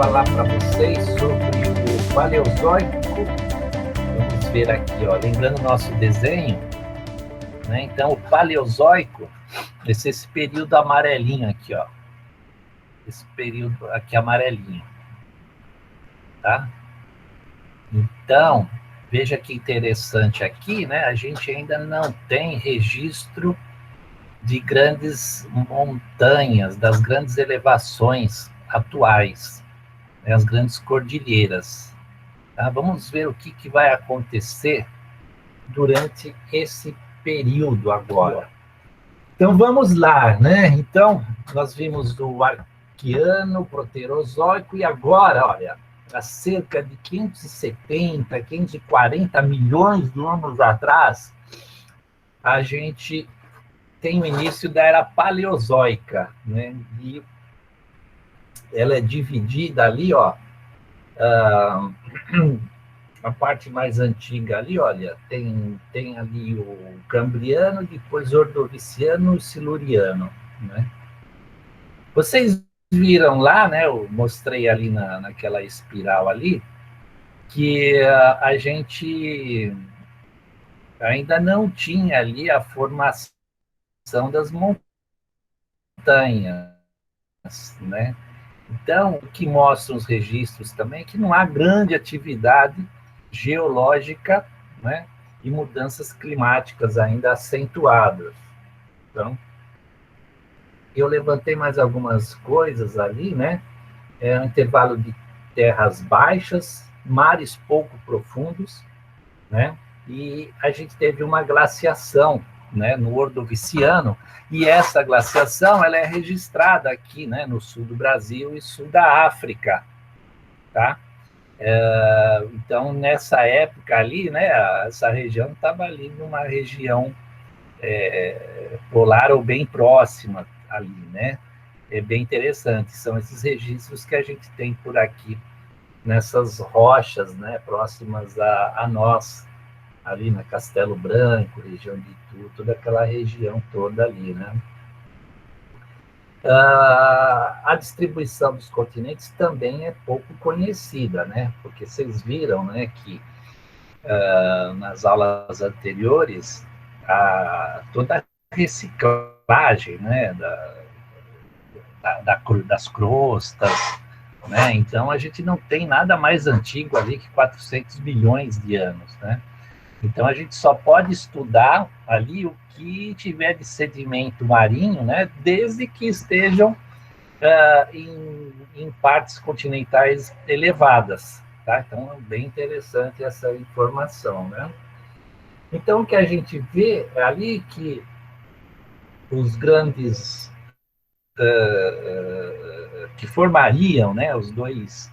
falar para vocês sobre o Paleozoico. Vamos ver aqui, ó, lembrando o nosso desenho, né? Então, o Paleozoico, esse período amarelinho aqui, ó. Esse período aqui amarelinho, tá? Então, veja que interessante aqui, né? A gente ainda não tem registro de grandes montanhas, das grandes elevações atuais, né? As grandes cordilheiras. Tá? Vamos ver o que vai acontecer durante esse período agora. Então, vamos lá, né? Então, nós vimos o Arqueano, Proterozoico, e agora, olha, há cerca de 570, 540 milhões de anos atrás, a gente tem o início da Era Paleozoica, né? E ela é dividida ali, ó, a parte mais antiga ali, olha, tem ali o Cambriano, depois Ordoviciano e Siluriano, né? Vocês viram lá, né? Eu mostrei ali naquela espiral ali, que a gente ainda não tinha ali a formação das montanhas, né? Então, o que mostram os registros também é que não há grande atividade geológica, né? E mudanças climáticas ainda acentuadas. Então, eu levantei mais algumas coisas ali, né? Um intervalo de terras baixas, mares pouco profundos, né? E a gente teve uma glaciação, né, no Ordoviciano, e essa glaciação ela é registrada aqui, né, no sul do Brasil e sul da África, tá? Então, nessa época ali, né, essa região estava ali numa região polar ou bem próxima ali, né? É bem interessante, são esses registros que a gente tem por aqui, nessas rochas, né, próximas a nós, ali na Castelo Branco, região de Itu, toda aquela região toda ali, né? A distribuição dos continentes também é pouco conhecida, né? Porque vocês viram, né, que nas aulas anteriores, toda a reciclagem, né, das crostas, né? Então, a gente não tem nada mais antigo ali que 400 milhões de anos, né? Então, a gente só pode estudar ali o que tiver de sedimento marinho, né, desde que estejam em partes continentais elevadas. Tá? Então, é bem interessante essa informação. Né? Então, o que a gente vê ali que os grandes que formariam, né, os dois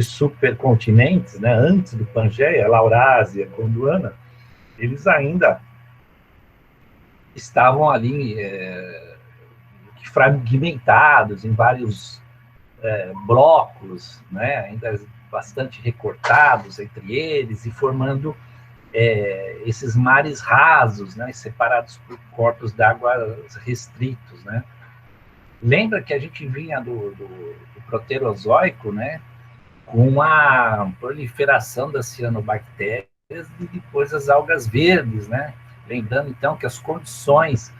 supercontinentes, né, antes do Pangeia, Laurásia, Gondwana, eles ainda estavam ali fragmentados em vários blocos, né, ainda bastante recortados entre eles e formando esses mares rasos, né, separados por corpos d'água restritos, né. Lembra que a gente vinha do Proterozoico, né, com a proliferação das cianobactérias e depois as algas verdes, né? Lembrando, então, que as condições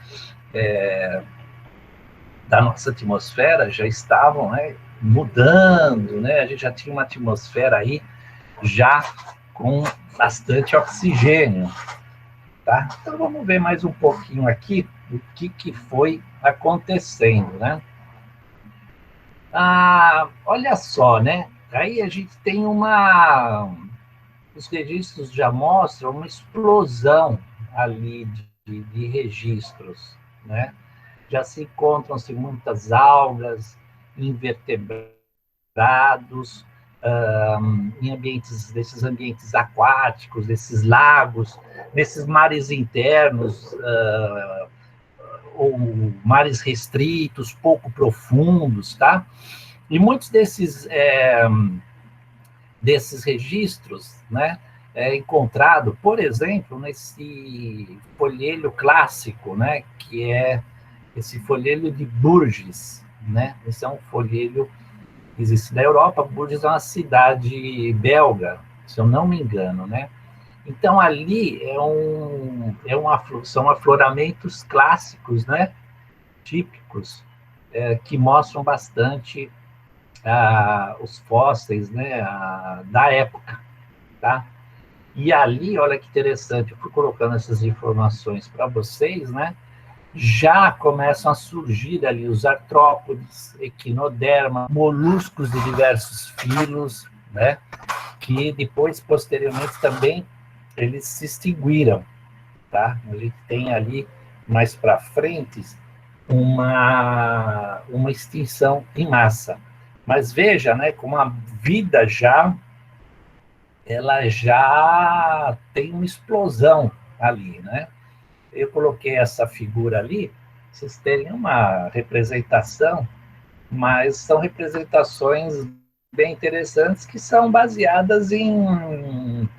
da nossa atmosfera já estavam, né, mudando, né? A gente já tinha uma atmosfera aí já com bastante oxigênio, tá? Então, vamos ver mais um pouquinho aqui o que foi acontecendo, né? Olha só, né? Aí a gente tem os registros já mostram uma explosão ali de registros, né? Já se encontram-se muitas algas, invertebrados, desses ambientes aquáticos, desses lagos, nesses mares internos, ou mares restritos, pouco profundos, tá? E muitos desses registros, né, encontrado, por exemplo, nesse folhelho clássico, né, que é esse folhelho de Burgess, né? Esse é um folheiro que existe na Europa. Bourges é uma cidade belga, se eu não me engano, né? Então, ali são afloramentos clássicos, né? Típicos, que mostram bastante os fósseis, né? Da época, tá? E ali, olha que interessante, eu fui colocando essas informações para vocês, né? Já começam a surgir ali os artrópodes, equinoderma, moluscos de diversos filos, né? Que depois, posteriormente, também eles se extinguiram, tá? A gente tem ali, mais para frente, uma extinção em massa. Mas veja, né, como a vida ela já tem uma explosão ali, né? Eu coloquei essa figura ali, vocês terem uma representação, mas são representações bem interessantes que são baseadas em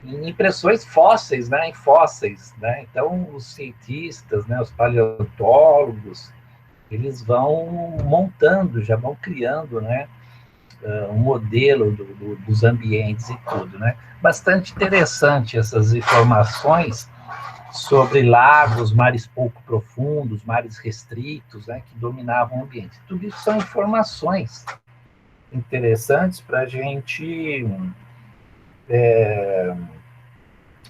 impressões fósseis, né, em fósseis, né? Então, os cientistas, né, os paleontólogos, eles vão montando, já vão criando, né, um modelo dos ambientes e tudo, né? Bastante interessante essas informações sobre lagos, mares pouco profundos, mares restritos, né, que dominavam o ambiente. Tudo isso são informações interessantes para a gente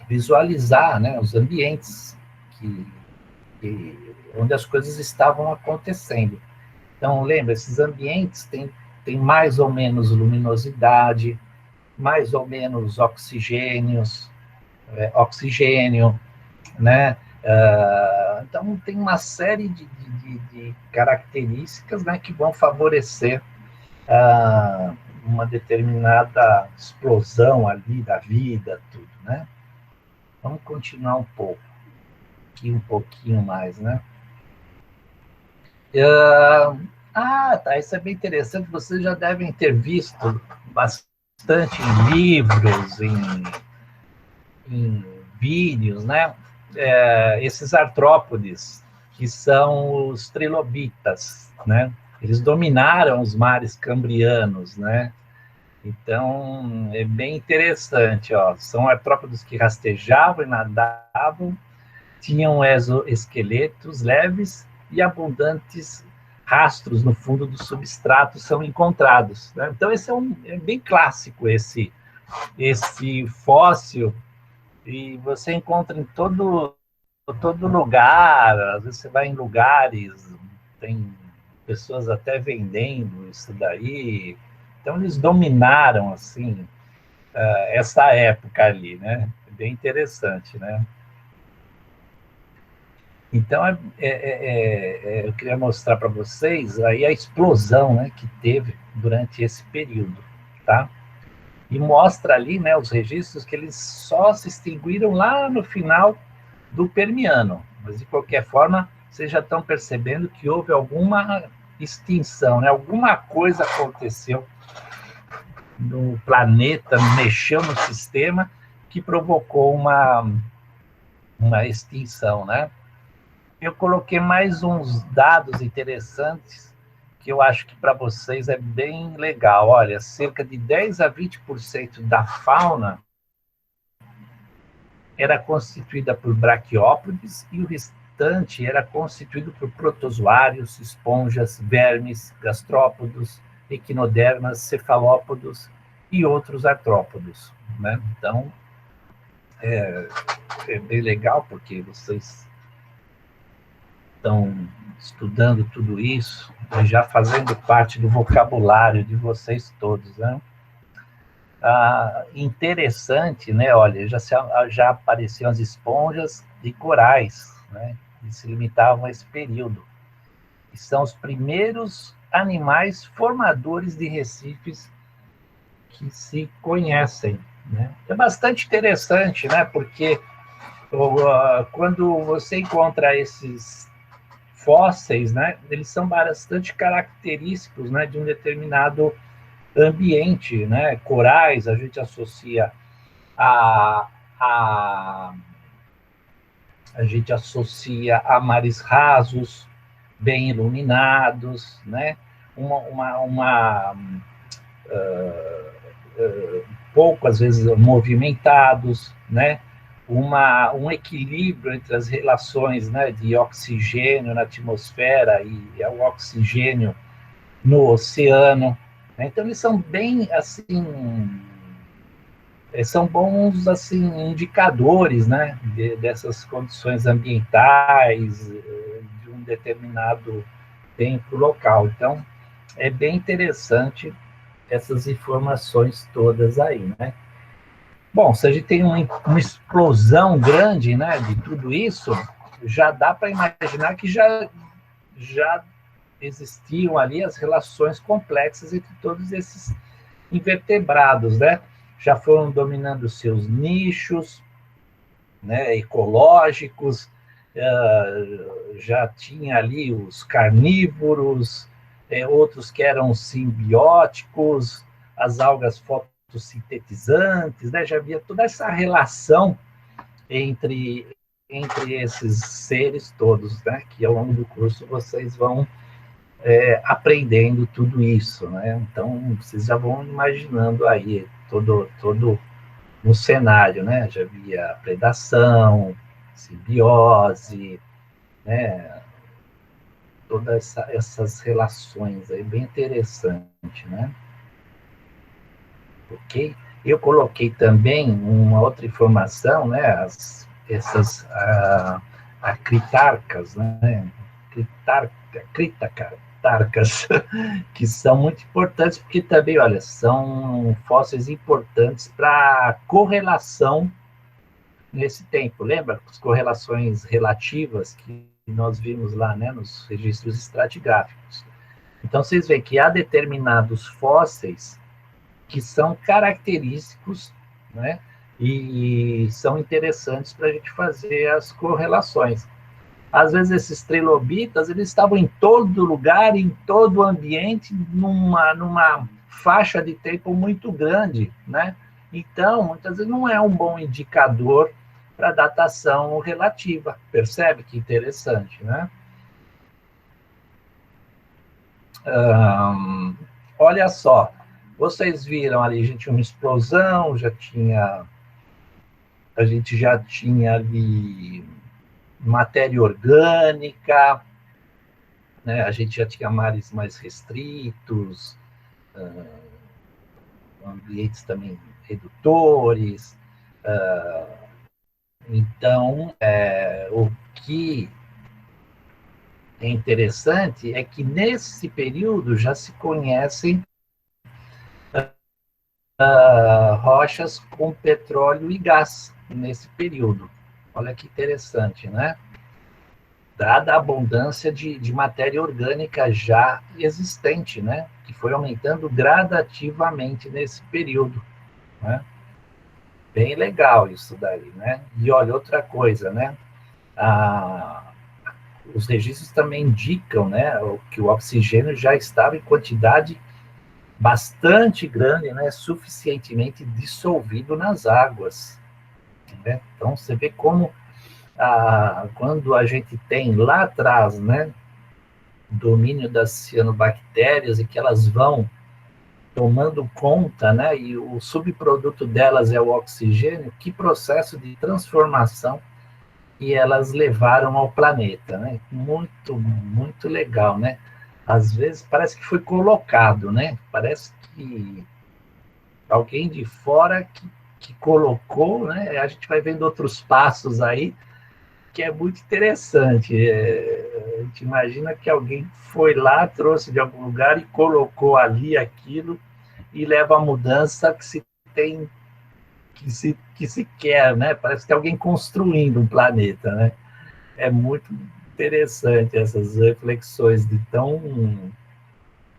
visualizar, né, os ambientes onde as coisas estavam acontecendo. Então, lembra, esses ambientes têm mais ou menos luminosidade, mais ou menos oxigênio, né? Então, tem uma série de características, né, que vão favorecer uma determinada explosão ali da vida, tudo, né? Vamos continuar um pouco, aqui um pouquinho mais, né? Tá, isso é bem interessante. Vocês já devem ter visto bastante em livros, em vídeos, né? Esses artrópodes, que são os trilobitas, né? Eles dominaram os mares cambrianos, né? Então, é bem interessante, ó. São artrópodes que rastejavam e nadavam, tinham exoesqueletos leves e abundantes rastros no fundo do substrato são encontrados, né? Então, esse é bem clássico, esse fóssil, e você encontra em todo lugar. Às vezes você vai em lugares, tem pessoas até vendendo isso daí. Então, eles dominaram, assim, essa época ali, né? É bem interessante, né? Então, eu queria mostrar para vocês aí a explosão, né, que teve durante esse período, tá? E mostra ali, né, os registros que eles só se extinguiram lá no final do Permiano. Mas, de qualquer forma, vocês já estão percebendo que houve alguma extinção, né? Alguma coisa aconteceu no planeta, mexeu no sistema, que provocou uma extinção, né? Eu coloquei mais uns dados interessantes que eu acho que para vocês é bem legal. Olha, cerca de 10 a 20% da fauna era constituída por braquiópodes e o restante era constituído por protozoários, esponjas, vermes, gastrópodos, equinodermas, cefalópodos e outros artrópodos, né? Então, é bem legal porque vocês estão estudando tudo isso, já fazendo parte do vocabulário de vocês todos, né? Interessante, né? Olha, já apareciam as esponjas e corais, né? Que se limitavam a esse período. E são os primeiros animais formadores de recifes que se conhecem, né? É bastante interessante, né? Porque quando você encontra esses fósseis, né, eles são bastante característicos, né, de um determinado ambiente, né? Corais a gente associa a, a, a gente associa a mares rasos, bem iluminados, né? Pouco, às vezes, movimentados, né? Um equilíbrio entre as relações, né, de oxigênio na atmosfera e o oxigênio no oceano. Né? Então, eles são bem, assim, são bons, assim, indicadores, né, dessas condições ambientais de um determinado tempo local. Então, é bem interessante essas informações todas aí, né? Bom, se a gente tem uma explosão grande, né, de tudo isso, já dá para imaginar que já existiam ali as relações complexas entre todos esses invertebrados, né? Já foram dominando seus nichos, né, ecológicos, já tinha ali os carnívoros, outros que eram simbióticos, as algas fotossintetizantes, né? Já havia toda essa relação entre esses seres todos, né? Que ao longo do curso vocês vão aprendendo tudo isso, né? Então vocês já vão imaginando aí todo no cenário, né? Já havia predação, simbiose, né? Todas essas relações aí, bem interessante, né? Ok? Eu coloquei também uma outra informação, né? Essas acritarcas, né? Critacartarcas, que são muito importantes, porque também, olha, são fósseis importantes para a correlação nesse tempo. Lembra as correlações relativas que nós vimos lá, né, nos registros estratigráficos? Então, vocês veem que há determinados fósseis que são característicos, né, e são interessantes para a gente fazer as correlações. Às vezes, esses trilobitas, eles estavam em todo lugar, em todo ambiente, numa faixa de tempo muito grande, né? Então, muitas vezes não é um bom indicador para datação relativa. Percebe que interessante, né? Olha só, vocês viram ali, a gente tinha uma explosão, a gente já tinha ali matéria orgânica, né? A gente já tinha mares mais restritos, ambientes também redutores. Então, o que é interessante é que nesse período já se conhecem rochas com petróleo e gás nesse período. Olha que interessante, né? Dada a abundância de matéria orgânica já existente, né? Que foi aumentando gradativamente nesse período, né? Bem legal isso daí, né? E olha, outra coisa, né? Os registros também indicam, né, que o oxigênio já estava em quantidade bastante grande, né, suficientemente dissolvido nas águas, né? Então, você vê como quando a gente tem lá atrás, né, domínio das cianobactérias e que elas vão tomando conta, né, e o subproduto delas é o oxigênio, que processo de transformação e elas levaram ao planeta, né? Muito, muito legal, né? Às vezes parece que foi colocado, né? Parece que alguém de fora que colocou, né? A gente vai vendo outros passos aí que é muito interessante. A gente imagina que alguém foi lá, trouxe de algum lugar e colocou ali aquilo e leva a mudança que se tem, que se quer, né? Parece que tem alguém construindo um planeta, né? É muito interessante essas reflexões de tão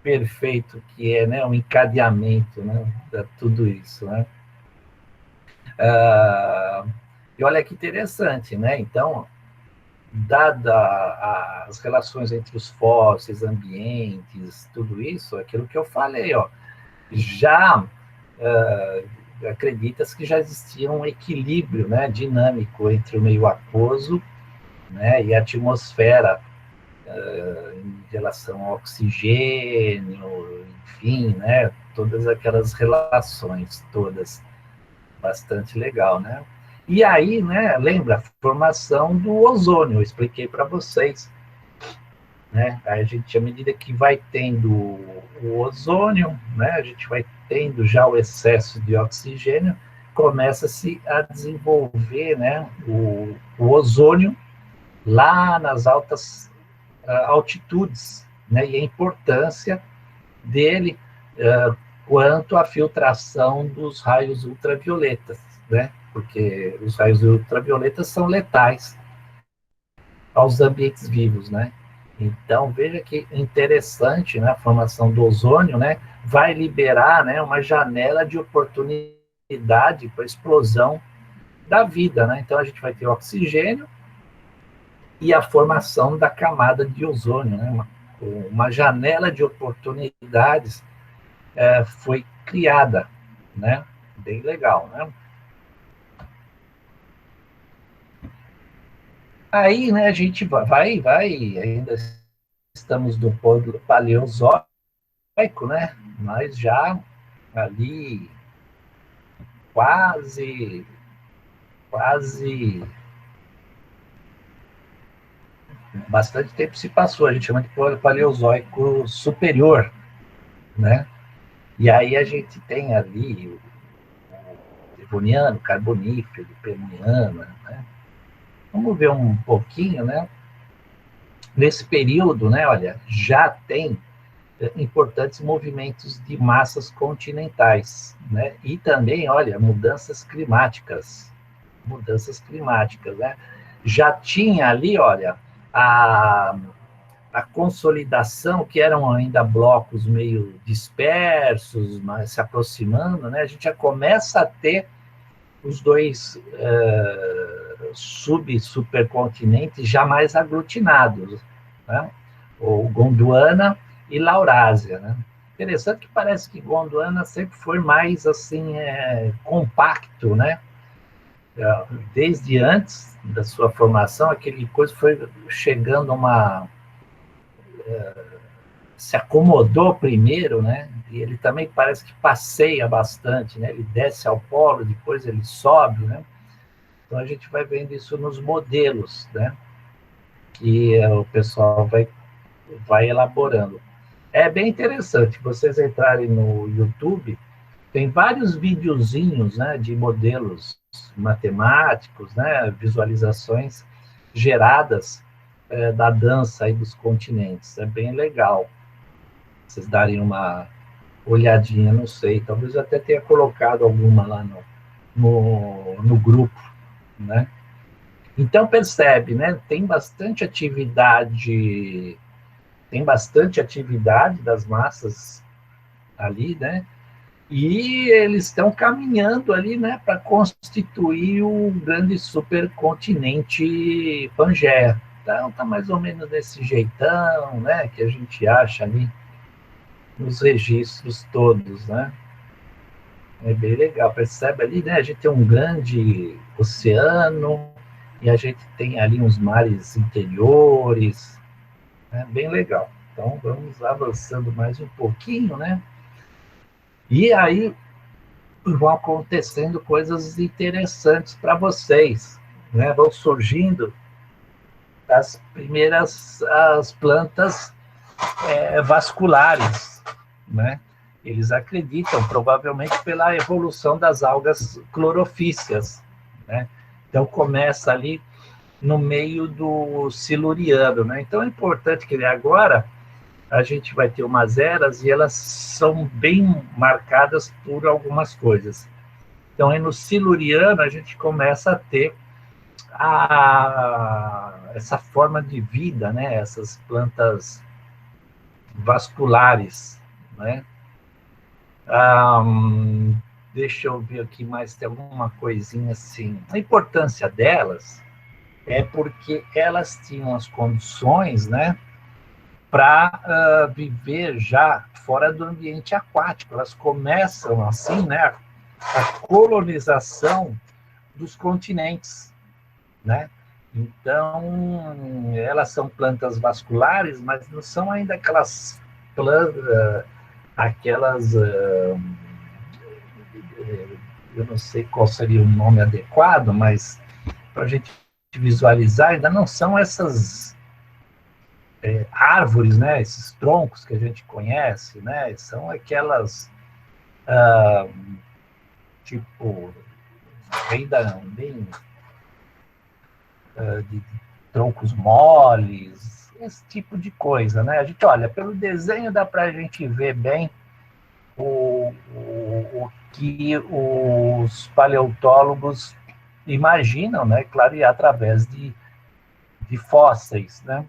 perfeito que é, né, um encadeamento, né, de tudo isso, né? E olha que interessante, né? Então, dada as relações entre os fósseis, ambientes, tudo isso, aquilo que eu falei, ó, já acredita-se que já existia um equilíbrio, né, dinâmico entre o meio aquoso, né, e a atmosfera em relação ao oxigênio, enfim, né? Todas aquelas relações, todas, bastante legal, né? E aí, né, lembra, a formação do ozônio, eu expliquei para vocês, né? Aí a gente, à medida que vai tendo o ozônio, né, a gente vai tendo já o excesso de oxigênio, começa-se a desenvolver, né, o ozônio lá nas altas altitudes, né, e a importância dele quanto à filtração dos raios ultravioletas, né, porque os raios ultravioletas são letais aos ambientes vivos, né. Então, veja que interessante, né, a formação do ozônio, né, vai liberar, né, uma janela de oportunidade para a explosão da vida, né. Então, a gente vai ter oxigênio e a formação da camada de ozônio, né, uma janela de oportunidades foi criada, né, bem legal, né. Aí, né, a gente vai, ainda estamos no Paleozoico, né, mas já ali quase, quase, bastante tempo se passou, a gente chama de Paleozoico superior, né, e aí a gente tem ali o Devoniano, Carbonífero, Permiano, né. Vamos ver um pouquinho, né, nesse período, né, olha, já tem importantes movimentos de massas continentais, né? E também, olha, mudanças climáticas, né? Já tinha ali, olha, a, a consolidação, que eram ainda blocos meio dispersos, mas se aproximando, né? A gente já começa a ter os dois supercontinentes já mais aglutinados, né? O Gondwana e Laurásia, né? Interessante que parece que Gondwana sempre foi mais assim compacto, né? Desde antes da sua formação, aquele coisa foi chegando a uma se acomodou primeiro, né? E ele também parece que passeia bastante, né? Ele desce ao polo, depois ele sobe, né? Então a gente vai vendo isso nos modelos, né? Que o pessoal vai elaborando. É bem interessante, vocês entrarem no YouTube, tem vários videozinhos, né, de modelos matemáticos, né, visualizações geradas da dança aí dos continentes. É bem legal. Vocês darem uma olhadinha, não sei, talvez eu até tenha colocado alguma lá no grupo, né? Então percebe, né? Tem bastante atividade das massas ali, né? E eles estão caminhando ali, né, para constituir o grande supercontinente Pangeia. Então tá mais ou menos desse jeitão, né, que a gente acha ali nos registros todos, né? É bem legal, percebe ali, né? A gente tem um grande oceano e a gente tem ali uns mares interiores, né? Bem legal. Então vamos avançando mais um pouquinho, né? E aí vão acontecendo coisas interessantes para vocês, né? Vão surgindo as plantas vasculares, né? Eles acreditam, provavelmente pela evolução das algas clorofícias, né? Então começa ali no meio do Siluriano, né? Então é importante que agora a gente vai ter umas eras e elas são bem marcadas por algumas coisas. Então, aí no Siluriano, a gente começa a ter essa forma de vida, né? Essas plantas vasculares, né? Deixa eu ver aqui mais, tem alguma coisinha assim. A importância delas é porque elas tinham as condições, né, para viver já fora do ambiente aquático. Elas começam assim, né, a colonização dos continentes, né? Então, elas são plantas vasculares, mas não são ainda aquelas plantas, aquelas, eu não sei qual seria o nome adequado, mas para a gente visualizar, ainda não são essas árvores, né? Esses troncos que a gente conhece, né? São aquelas, tipo, ainda bem de troncos moles, esse tipo de coisa, né? A gente olha, pelo desenho dá para a gente ver bem o que os paleontólogos imaginam, né? Claro, e através de fósseis, né?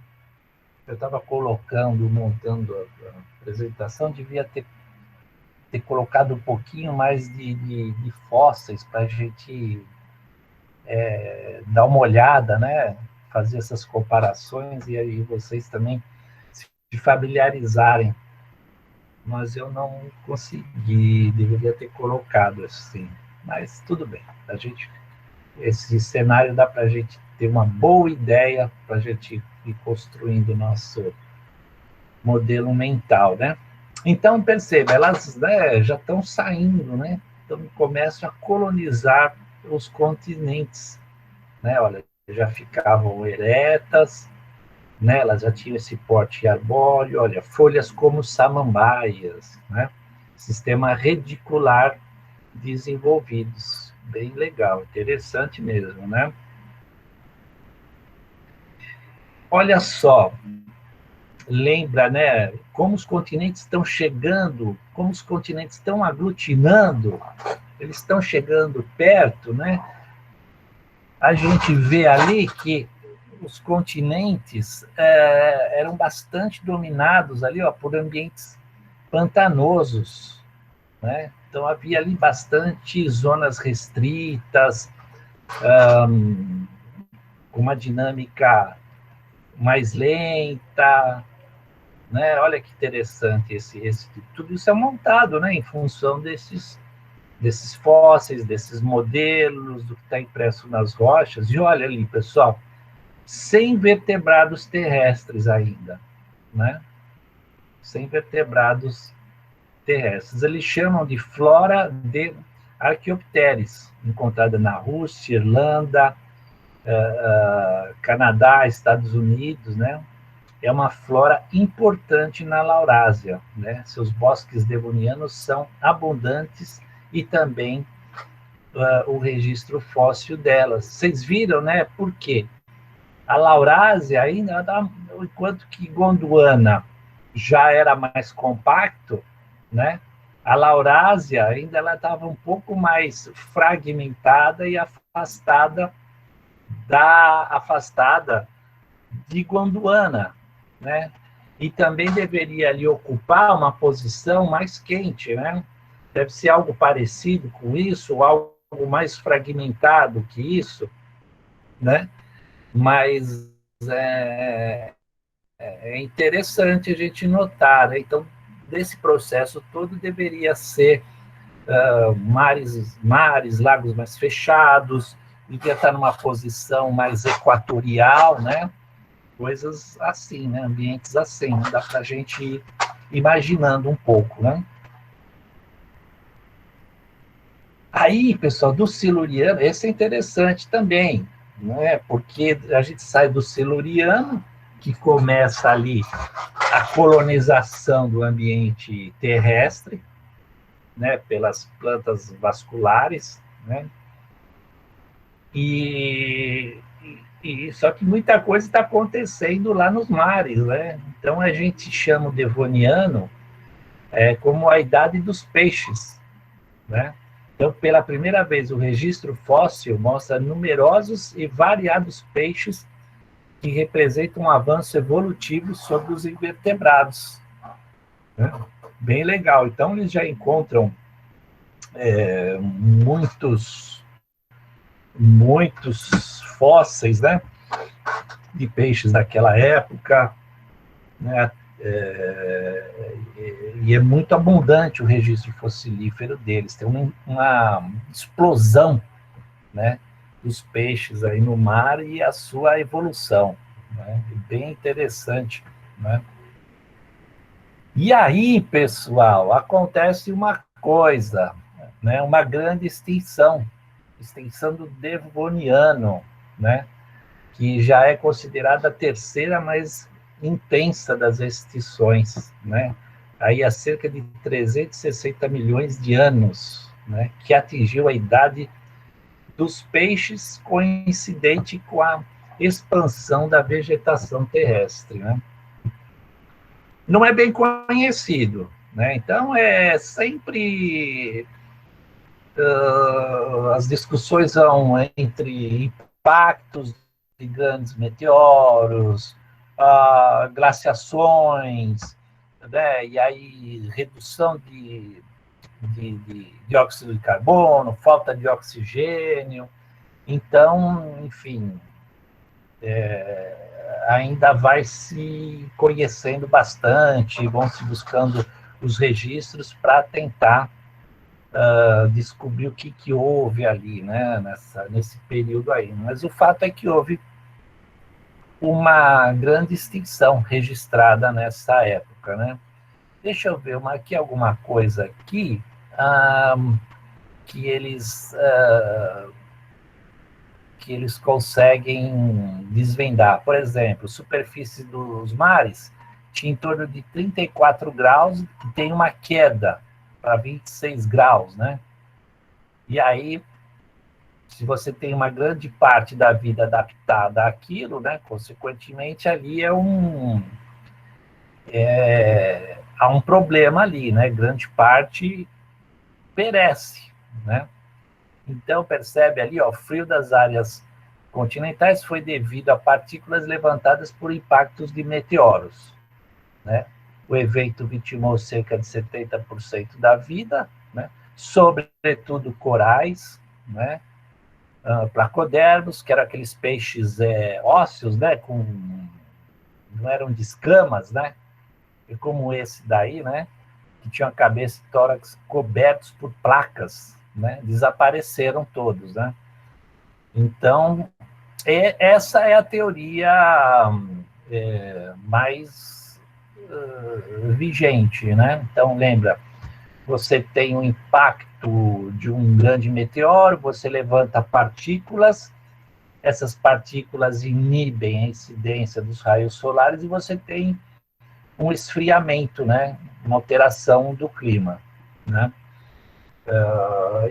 Eu estava colocando, montando a apresentação, devia ter colocado um pouquinho mais de fósseis para a gente dar uma olhada, né? Fazer essas comparações e aí vocês também se familiarizarem. Mas eu não consegui, deveria ter colocado assim. Mas tudo bem. Esse cenário dá para a gente ter uma boa ideia para a gente ir construindo o nosso modelo mental, né? Então, perceba, elas, né, já estão saindo, né? Então, começam a colonizar os continentes, né? Olha, já ficavam eretas, né? Elas já tinham esse porte arbóreo, olha, folhas como samambaias, né? Sistema redicular desenvolvidos. Bem legal, interessante mesmo, né? Olha só, lembra, né, como os continentes estão chegando, como os continentes estão aglutinando, eles estão chegando perto, né? A gente vê ali que os continentes eram bastante dominados ali, ó, por ambientes pantanosos, né? Então havia ali bastante zonas restritas, com uma dinâmica mais lenta, né? Olha que interessante tudo isso é montado, né, em função desses fósseis, desses modelos, do que está impresso nas rochas. E olha ali, pessoal, sem vertebrados terrestres ainda, né? Sem vertebrados terrestres. Eles chamam de flora de Archaeopteris, encontrada na Rússia, Irlanda, Canadá, Estados Unidos, né? É uma flora importante na Laurásia, né? Seus bosques devonianos são abundantes e também o registro fóssil delas. Vocês viram, né? Por quê? A Laurásia, ainda, enquanto que Gondwana já era mais compacto, né? A Laurásia ainda ela estava um pouco mais fragmentada e afastada de Gondwana, né? E também deveria ali ocupar uma posição mais quente, né? Deve ser algo parecido com isso, ou algo mais fragmentado que isso, né? Mas é interessante a gente notar, né? Então, desse processo todo deveria ser mares, lagos mais fechados, devia estar numa posição mais equatorial, né? Coisas assim, né? Ambientes assim, não dá para a gente ir imaginando um pouco, né? Aí, pessoal, do Siluriano, esse é interessante também, né? Porque a gente sai do Siluriano, que começa ali a colonização do ambiente terrestre, né? Pelas plantas vasculares, né? Só que muita coisa está acontecendo lá nos mares, né? Então a gente chama o Devoniano como a idade dos peixes, né? Então, pela primeira vez, o registro fóssil mostra numerosos e variados peixes que representam um avanço evolutivo sobre os invertebrados, né? Bem legal. Então, eles já encontram muitos fósseis, né, de peixes daquela época, né? E é muito abundante o registro fossilífero deles. Tem uma explosão, né, dos peixes aí no mar e a sua evolução, né? Bem interessante, né? E aí, pessoal, acontece uma coisa, né? Uma grande extinção do Devoniano, né? Que já é considerada a terceira mais intensa das extinções, né? Aí há cerca de 360 milhões de anos, né? Que atingiu a idade dos peixes, coincidente com a expansão da vegetação terrestre, né? Não é bem conhecido, né? Então é sempre as discussões vão entre impactos de grandes meteoros, glaciações, né? E aí redução de dióxido de carbono, falta de oxigênio. Então, enfim, ainda vai se conhecendo bastante, vão se buscando os registros para tentar descobrir o que houve ali, né, nesse período aí. Mas o fato é que houve uma grande extinção registrada nessa época, né? Deixa eu ver aqui alguma coisa aqui que eles conseguem desvendar. Por exemplo, superfície dos mares tinha em torno de 34 graus e tem uma queda para 26 graus, né? E aí, se você tem uma grande parte da vida adaptada àquilo, né? Consequentemente, ali há um problema ali, né? Grande parte perece, né? Então, percebe ali, ó, o frio das áreas continentais foi devido a partículas levantadas por impactos de meteoros, né? O evento vitimou cerca de 70% da vida, né? Sobretudo corais, né? Placodermos, que eram aqueles peixes ósseos, né? Não eram de escamas, né? E como esse daí, né? Que tinha a cabeça e tórax cobertos por placas, né? Desapareceram todos, né? Então, essa é a teoria mais vigente, né? Então, lembra, você tem um impacto de um grande meteoro, você levanta partículas, essas partículas inibem a incidência dos raios solares e você tem um esfriamento, né? Uma alteração do clima, né?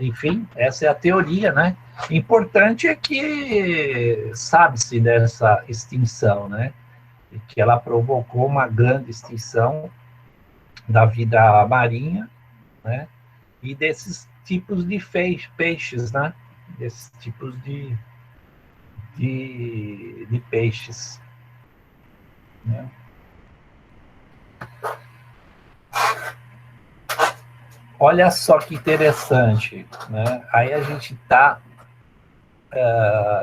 Enfim, essa é a teoria, né? Importante é que sabe-se dessa extinção, né? E que ela provocou uma grande extinção da vida marinha, né? E desses tipos de peixes, né? Desses tipos de peixes, né? Olha só que interessante, né? Aí a gente está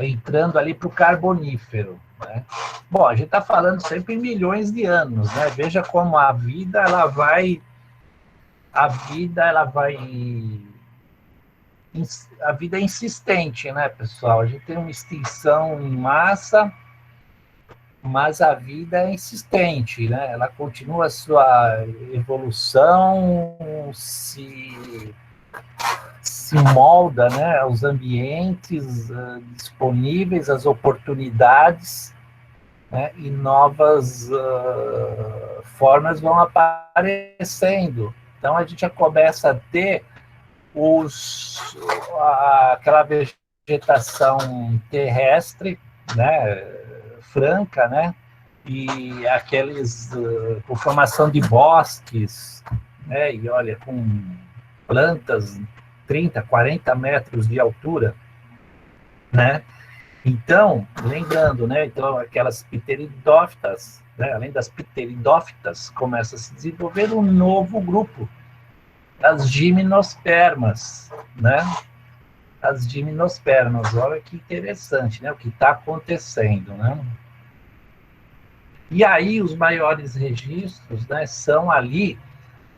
entrando ali para o Carbonífero, né? Bom, a gente está falando sempre em milhões de anos, né? Veja como a vida ela vai a vida é insistente, né, pessoal? A gente tem uma extinção em massa, mas a vida é insistente, né? Ela continua a sua evolução, se molda, né, aos ambientes disponíveis, às oportunidades, né, e novas formas vão aparecendo. Então a gente já começa a ter aquela vegetação terrestre, né, franca, né, e aqueles com formação de bosques, né, e olha, com plantas 30, 40 metros de altura, né? Então, lembrando, né, então aquelas pteridófitas, né, além das pteridófitas, começa a se desenvolver um novo grupo, as gimnospermas, né? As gimnospermas, olha que interessante, né? O que está acontecendo, né? E aí os maiores registros, né, são ali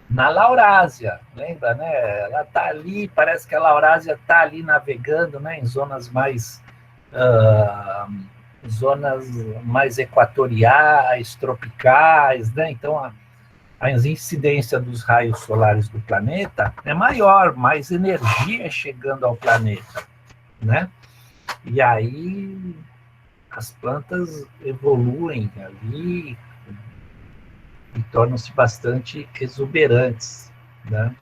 na Laurásia, lembra, né? Ela está ali, parece que a Laurásia está ali navegando, né, em zonas mais zonas mais equatoriais, tropicais, né? Então, a incidência dos raios solares do planeta é maior, mais energia chegando ao planeta, né? E aí as plantas evoluem ali e tornam-se bastante exuberantes, né?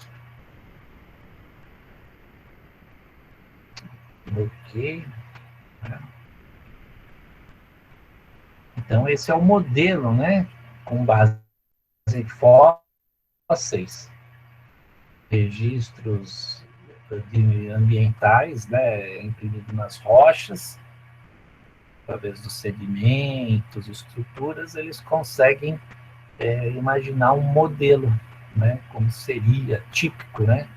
Ok. Então, esse é o modelo, né? Com base em fósseis, registros ambientais, né? Imprimidos nas rochas, através dos sedimentos, estruturas, eles conseguem imaginar um modelo, né? Como seria típico, né?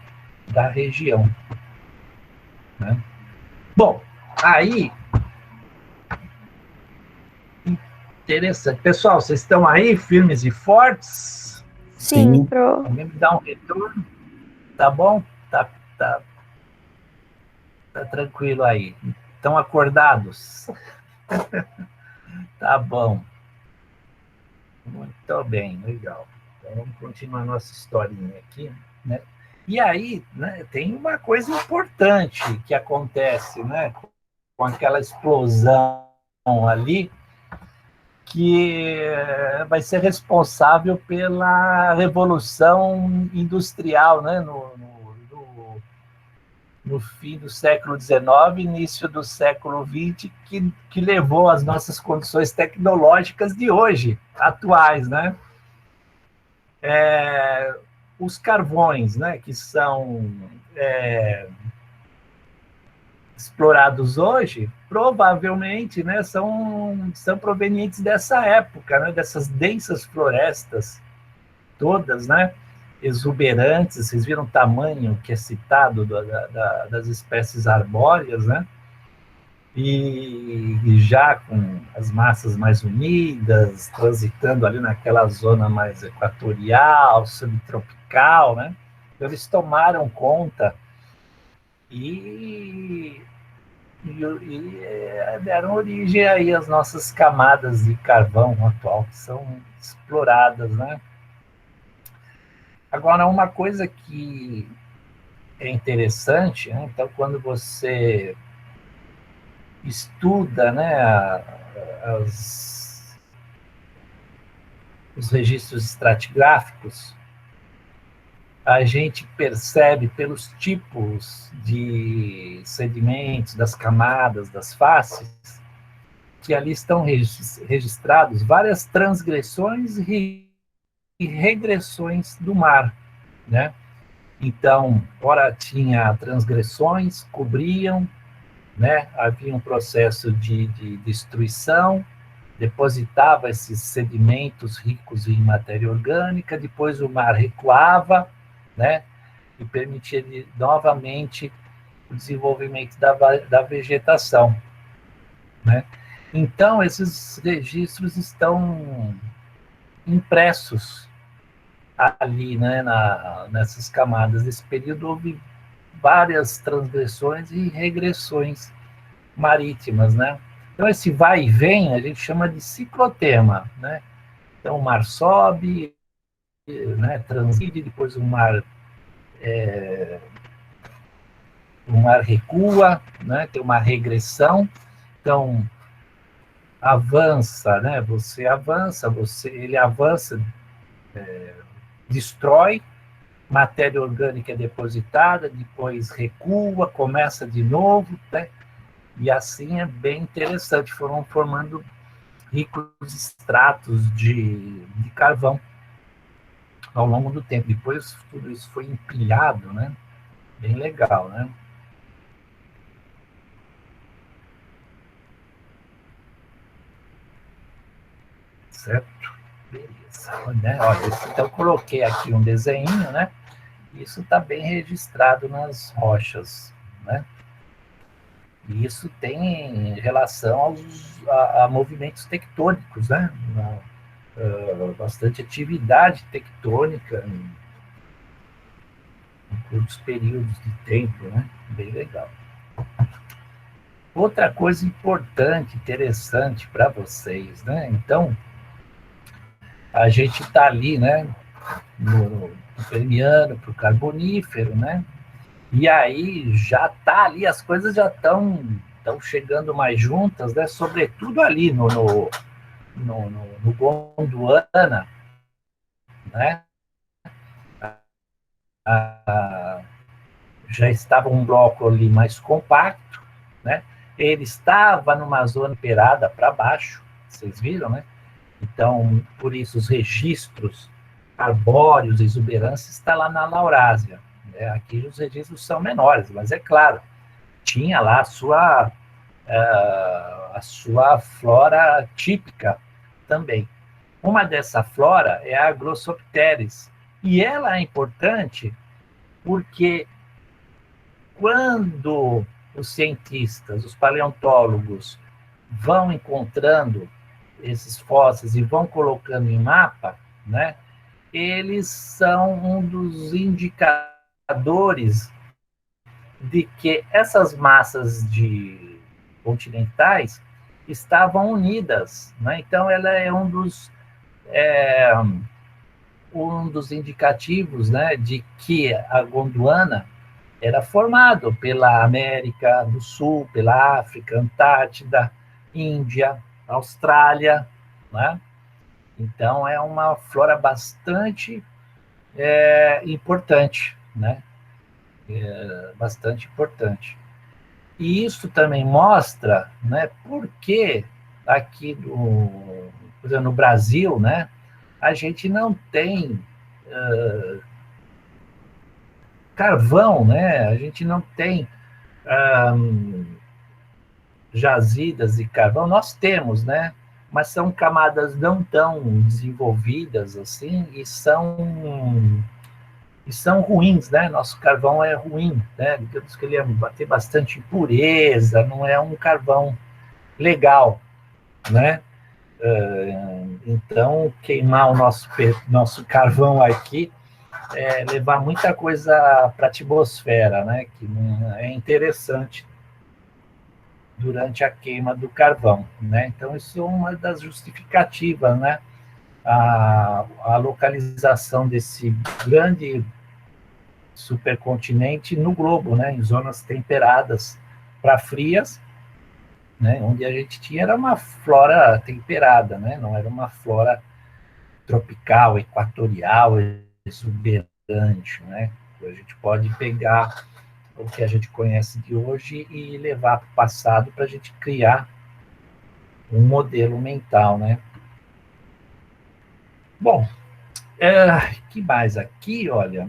Da região, né? Bom, aí, interessante. Pessoal, vocês estão aí, firmes e fortes? Sim, Alguém me dá um retorno? Tá bom? Tá, tá tranquilo aí. Estão acordados? Tá bom. Muito bem, legal. Então, vamos continuar nossa historinha aqui, né? E aí, né, tem uma coisa importante que acontece, né? Com aquela explosão ali, que vai ser responsável pela revolução industrial, né, no fim do século XIX, início do século XX, que levou às nossas condições tecnológicas de hoje, atuais, né? Os carvões, né, que são explorados hoje, provavelmente, né, são provenientes dessa época, né, dessas densas florestas todas, né, exuberantes. Vocês viram o tamanho que é citado das espécies arbóreas, né? E já com as massas mais unidas, transitando ali naquela zona mais equatorial, subtropical, né? Então, eles tomaram conta e deram origem aí às nossas camadas de carvão atual, que são exploradas, né? Agora, uma coisa que é interessante, né? Então, quando você estuda, né, os registros estratigráficos, a gente percebe pelos tipos de sedimentos, das camadas, das faces, que ali estão registrados várias transgressões e regressões do mar, né? Então, ora tinha transgressões, cobriam, né? Havia um processo de destruição, depositava esses sedimentos ricos em matéria orgânica, depois o mar recuava, né? E permitia novamente o desenvolvimento da vegetação, né? Então, esses registros estão impressos ali, né, nessas camadas. Nesse período houve várias transgressões e regressões marítimas, né? Então, esse vai e vem a gente chama de ciclotema, né? Então, o mar sobe, né, transite, depois o mar recua, né? Tem uma regressão. Então, avança, né? Ele avança, destrói, matéria orgânica é depositada, depois recua, começa de novo, né? E assim é bem interessante. Foram formando ricos extratos de carvão ao longo do tempo. Depois tudo isso foi empilhado, né? Bem legal, né? Certo? Beleza. Né? Olha, então eu coloquei aqui um desenho, né? Isso está bem registrado nas rochas, né? E isso tem relação a movimentos tectônicos, né? Bastante atividade tectônica em curtos períodos de tempo, né? Bem legal. Outra coisa importante, interessante para vocês, né? Então, a gente está ali, né? No Permiano, para o Carbonífero, né? E aí já tá ali, as coisas já estão chegando mais juntas, né? Sobretudo ali no Gondwana, né? Já estava um bloco ali mais compacto, né? Ele estava numa zona temperada para baixo, vocês viram, né? Então, por isso, os registros arbóreos, exuberância, está lá na Laurásia. Né? Aqui os registros são menores, mas é claro, tinha lá a sua flora típica também. Uma dessa flora é a Glossopteris, e ela é importante porque quando os cientistas, os paleontólogos, vão encontrando esses fósseis e vão colocando em mapa, né, eles são um dos indicadores de que essas massas de continentais estavam unidas, né? Então ela é um dos indicativos, né, de que a Gondwana era formado pela América do Sul, pela África, Antártida, Índia, Austrália, né? Então é uma flora bastante importante, né? Bastante importante. E isso também mostra, né, por que aqui por exemplo, no Brasil, né, a gente não tem carvão, né? A gente não tem jazidas de carvão. Nós temos, né? Mas são camadas não tão desenvolvidas assim e são ruins, né? Nosso carvão é ruim, né? Digamos que ele tem bastante impureza, não é um carvão legal, né? Então, queimar o nosso carvão aqui é levar muita coisa para a atmosfera, né? Que não é interessante durante a queima do carvão, né? Então, isso é uma das justificativas, né? A localização desse grande supercontinente no globo, né? Em zonas temperadas para frias, né? Onde a gente tinha era uma flora temperada, né? Não era uma flora tropical, equatorial, exuberante, né? A gente pode pegar o que a gente conhece de hoje e levar para o passado para a gente criar um modelo mental, né? Bom, que mais aqui, olha,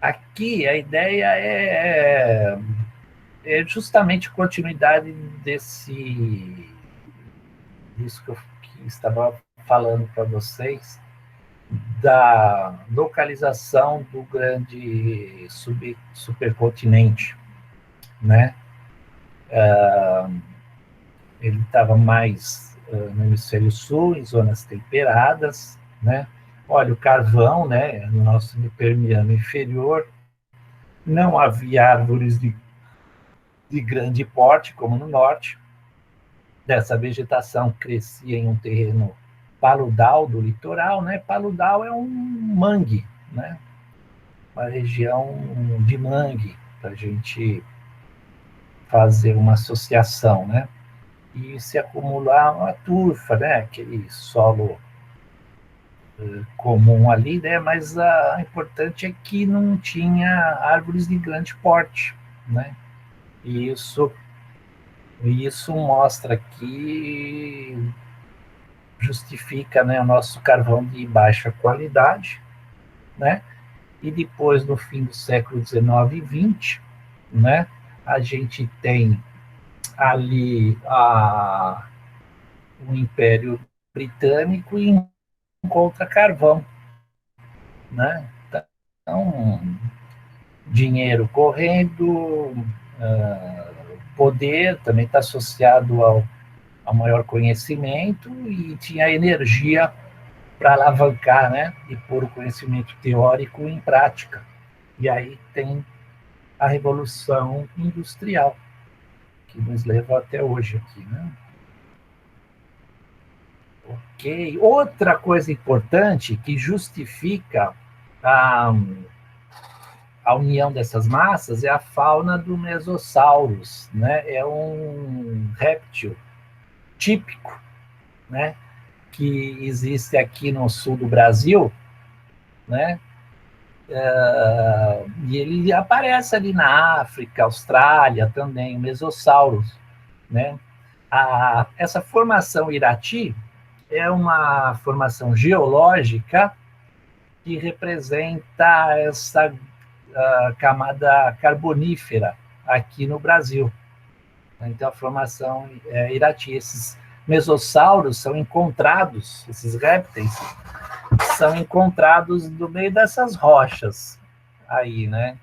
aqui a ideia é justamente continuidade disso que estava falando para vocês, da localização do grande supercontinente, né? Ele estava mais no hemisfério sul, em zonas temperadas, né? Olha, o carvão, né, no nosso Permiano inferior, não havia árvores de grande porte, como no norte. Dessa vegetação crescia em um terreno paludal do litoral, né? Paludal é um mangue, né? Uma região de mangue, para a gente fazer uma associação, né? E se acumular uma turfa, né? Aquele solo comum ali, né? Mas a importante é que não tinha árvores de grande porte, né? E isso mostra que justifica, né, o nosso carvão de baixa qualidade, né? E depois, no fim do século XIX e XX, né, a gente tem ali o Império Britânico e encontra carvão, né? Então, dinheiro correndo, poder também está associado ao maior conhecimento e tinha energia para alavancar, né, e pôr o conhecimento teórico em prática. E aí tem a Revolução Industrial, que nos leva até hoje aqui, né? Ok. Outra coisa importante que justifica a união dessas massas é a fauna do Mesosaurus, né? É um réptil típico, né? Que existe aqui no sul do Brasil, né? E ele aparece ali na África, Austrália também, o Mesosaurus, né? Essa formação Irati é uma formação geológica que representa essa camada carbonífera aqui no Brasil. Então, a formação Irati, esses mesossauros são encontrados, esses répteis são encontrados no meio dessas rochas aí, né?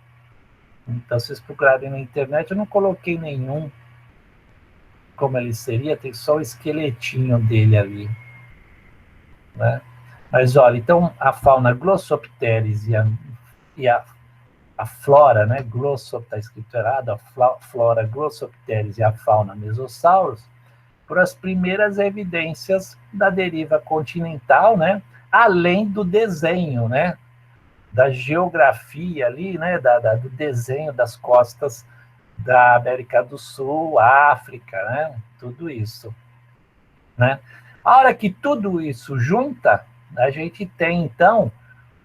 Então, se vocês procurarem na internet, eu não coloquei nenhum como ele seria, tem só o esqueletinho dele ali, né? Mas, olha, então, a fauna Glossopteris e a flora, né? Está escrito errado, a flora Glossopteris e a fauna Mesosaurus, foram as primeiras evidências da deriva continental, né? Além do desenho, né? Da geografia ali, né? Do desenho das costas da América do Sul, África, né? Tudo isso, né? A hora que tudo isso junta, a gente tem, então,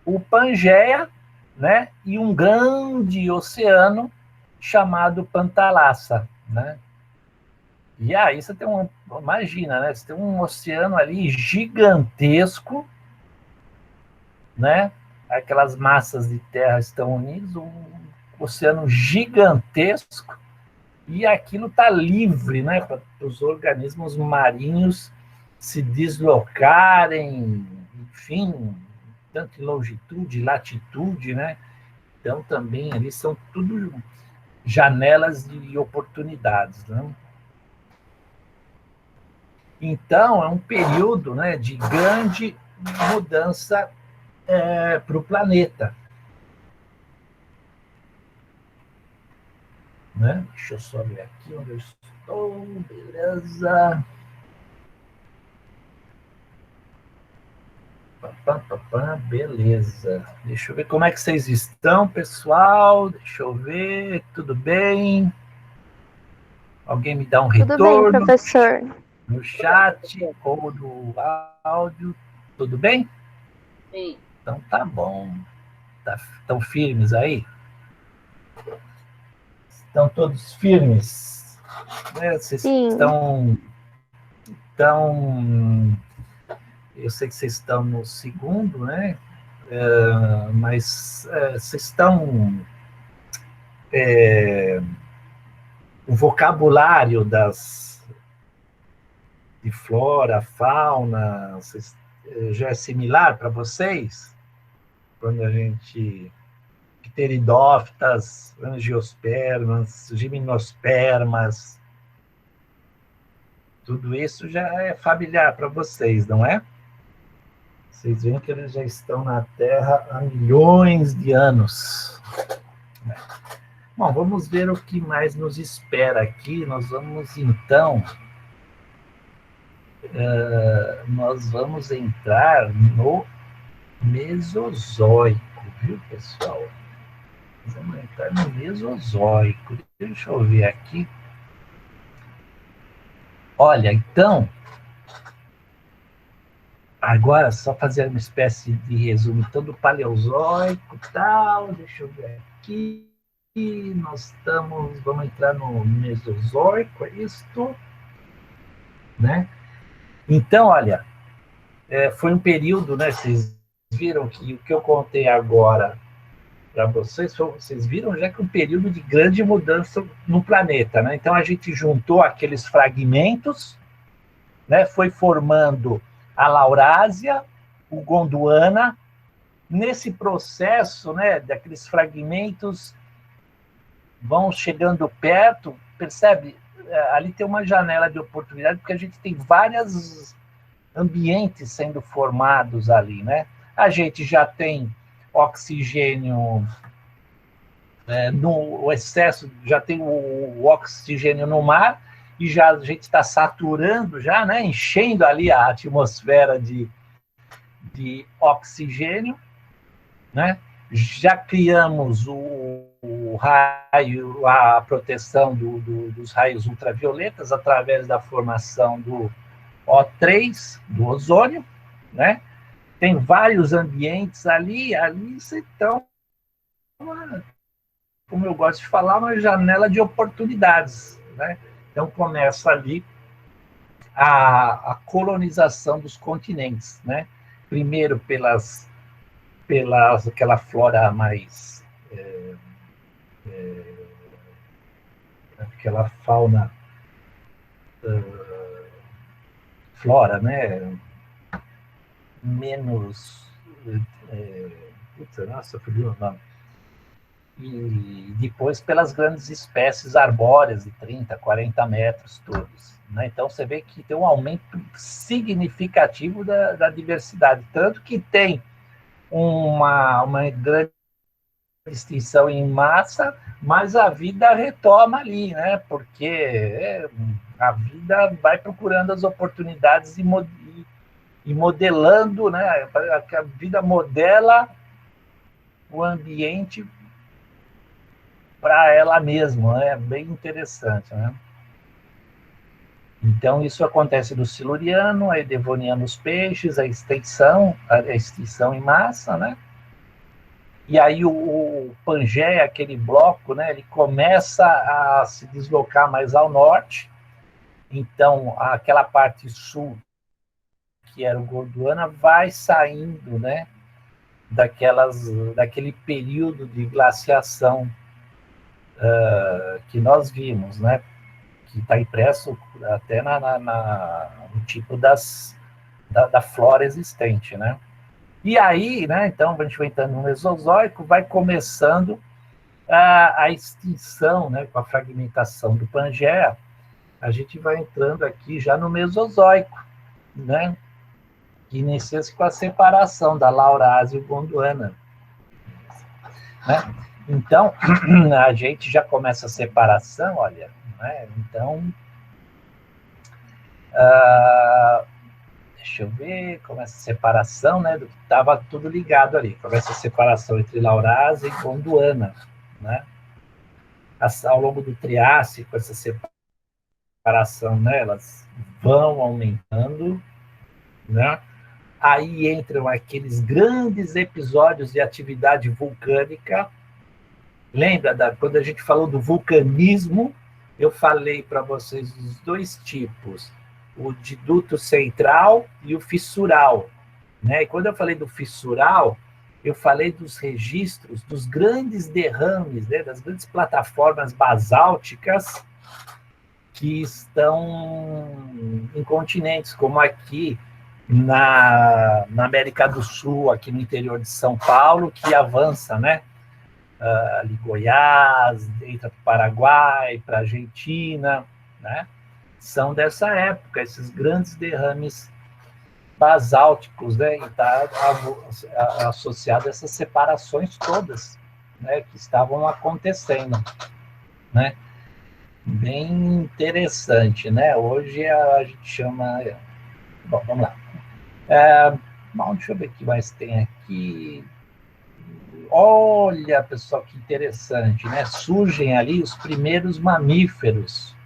o Pangeia, né? E um grande oceano chamado Pantalassa, né? E aí você tem imagina, né? Você tem um oceano ali gigantesco, né? Aquelas massas de terra estão unidas, um oceano gigantesco, e aquilo está livre, né? Para os organismos marinhos se deslocarem, enfim, tanto em longitude, latitude, né? Então também ali são tudo janelas de oportunidades, né? Então, é um período, né, de grande mudança para o planeta. Né? Deixa eu só ver aqui onde eu estou, beleza. Beleza. Deixa eu ver como é que vocês estão, pessoal. Deixa eu ver, tudo bem? Alguém me dá um retorno? Tudo bem, professor. No chat ou no áudio, tudo bem? Sim. Então tá bom. Estão firmes aí? Estão todos firmes? Né? Vocês estão... Eu sei que vocês estão no segundo, né? Mas vocês estão... o vocabulário de flora, fauna, já é similar para vocês? Quando a gente... pteridófitas, angiospermas, gimnospermas, tudo isso já é familiar para vocês, não é? Vocês veem que eles já estão na Terra há milhões de anos. Bom, vamos ver o que mais nos espera aqui. Nós vamos, então... nós vamos entrar no Mesozoico, viu, pessoal? Vamos entrar no Mesozoico. Deixa eu ver aqui. Olha, então... Agora, só fazer uma espécie de resumo então, do Paleozoico e tal. Deixa eu ver aqui. Vamos entrar no Mesozoico, é isto? Né? Então, olha, foi um período, né? Vocês viram que o que eu contei agora para vocês, vocês viram já que um período de grande mudança no planeta, né? Então, a gente juntou aqueles fragmentos, né? Foi formando a Laurásia, o Gondwana. Nesse processo, né, daqueles fragmentos vão chegando perto, percebe? Ali tem uma janela de oportunidade, porque a gente tem vários ambientes sendo formados ali, né? A gente já tem oxigênio no excesso, já tem o oxigênio no mar, e já a gente está saturando, já, né, enchendo ali a atmosfera de oxigênio, né? Já criamos o raio, a proteção dos raios ultravioletas através da formação do O3, do ozônio, né? Tem vários ambientes ali então, como eu gosto de falar, uma janela de oportunidades, né? Então começa ali a colonização dos continentes, né? Primeiro aquela flora mais aquela fauna flora, né? Menos nossa, fugiu o nome. E depois pelas grandes espécies arbóreas de 30, 40 metros todos. Né? Então você vê que tem um aumento significativo da diversidade, tanto que tem uma grande extinção em massa, mas a vida retoma ali, né? Porque a vida vai procurando as oportunidades e modelando, né? A vida modela o ambiente para ela mesma, né? É bem interessante, né? Então, isso acontece do Siluriano, aí Devoniano os peixes, a extinção em massa, né? E aí o Pangeia, aquele bloco, né, ele começa a se deslocar mais ao norte. Então, aquela parte sul, que era o Gondwana, vai saindo, né, daquele período de glaciação que nós vimos, né, que está impresso até no tipo da flora existente, né. E aí, né, então, a gente vai entrando no Mesozoico, vai começando a extinção, né, com a fragmentação do Pangeia, a gente vai entrando aqui já no Mesozoico, né, que inicia-se com a separação da Laurásia e Gondwana. Né? Então, a gente já começa a separação, olha, né, então, deixa eu ver, começa a separação, né, do que estava tudo ligado ali, começa a separação entre Laurásia e Gondwana, né, ao longo do Triássico, essa separação, né, elas vão aumentando, né, aí entram aqueles grandes episódios de atividade vulcânica. Lembra quando a gente falou do vulcanismo, eu falei para vocês os dois tipos, o de duto central e o fissural, né? E quando eu falei do fissural, eu falei dos registros dos grandes derrames, né? Das grandes plataformas basálticas que estão em continentes, como aqui na América do Sul, aqui no interior de São Paulo, que avança, né? Ali Goiás, entra para o Paraguai, para a Argentina, né? São dessa época, esses grandes derrames basálticos, né? E está associado a essas separações todas, né? Que estavam acontecendo, né? Bem interessante, né? Hoje a gente chama... Bom, vamos lá. Bom, deixa eu ver o que mais tem aqui. Olha, pessoal, que interessante, né? Surgem ali os primeiros mamíferos,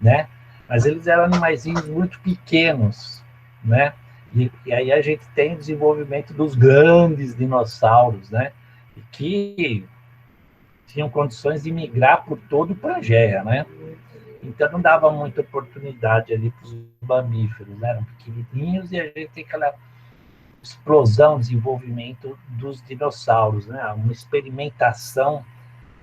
né? Mas eles eram animaizinhos muito pequenos, né? E aí a gente tem o desenvolvimento dos grandes dinossauros, né? Que tinham condições de migrar por todo o Pangeia, né? Então não dava muita oportunidade ali para os mamíferos, né? Eram pequenininhos e a gente tem aquela explosão, desenvolvimento dos dinossauros, né? Uma experimentação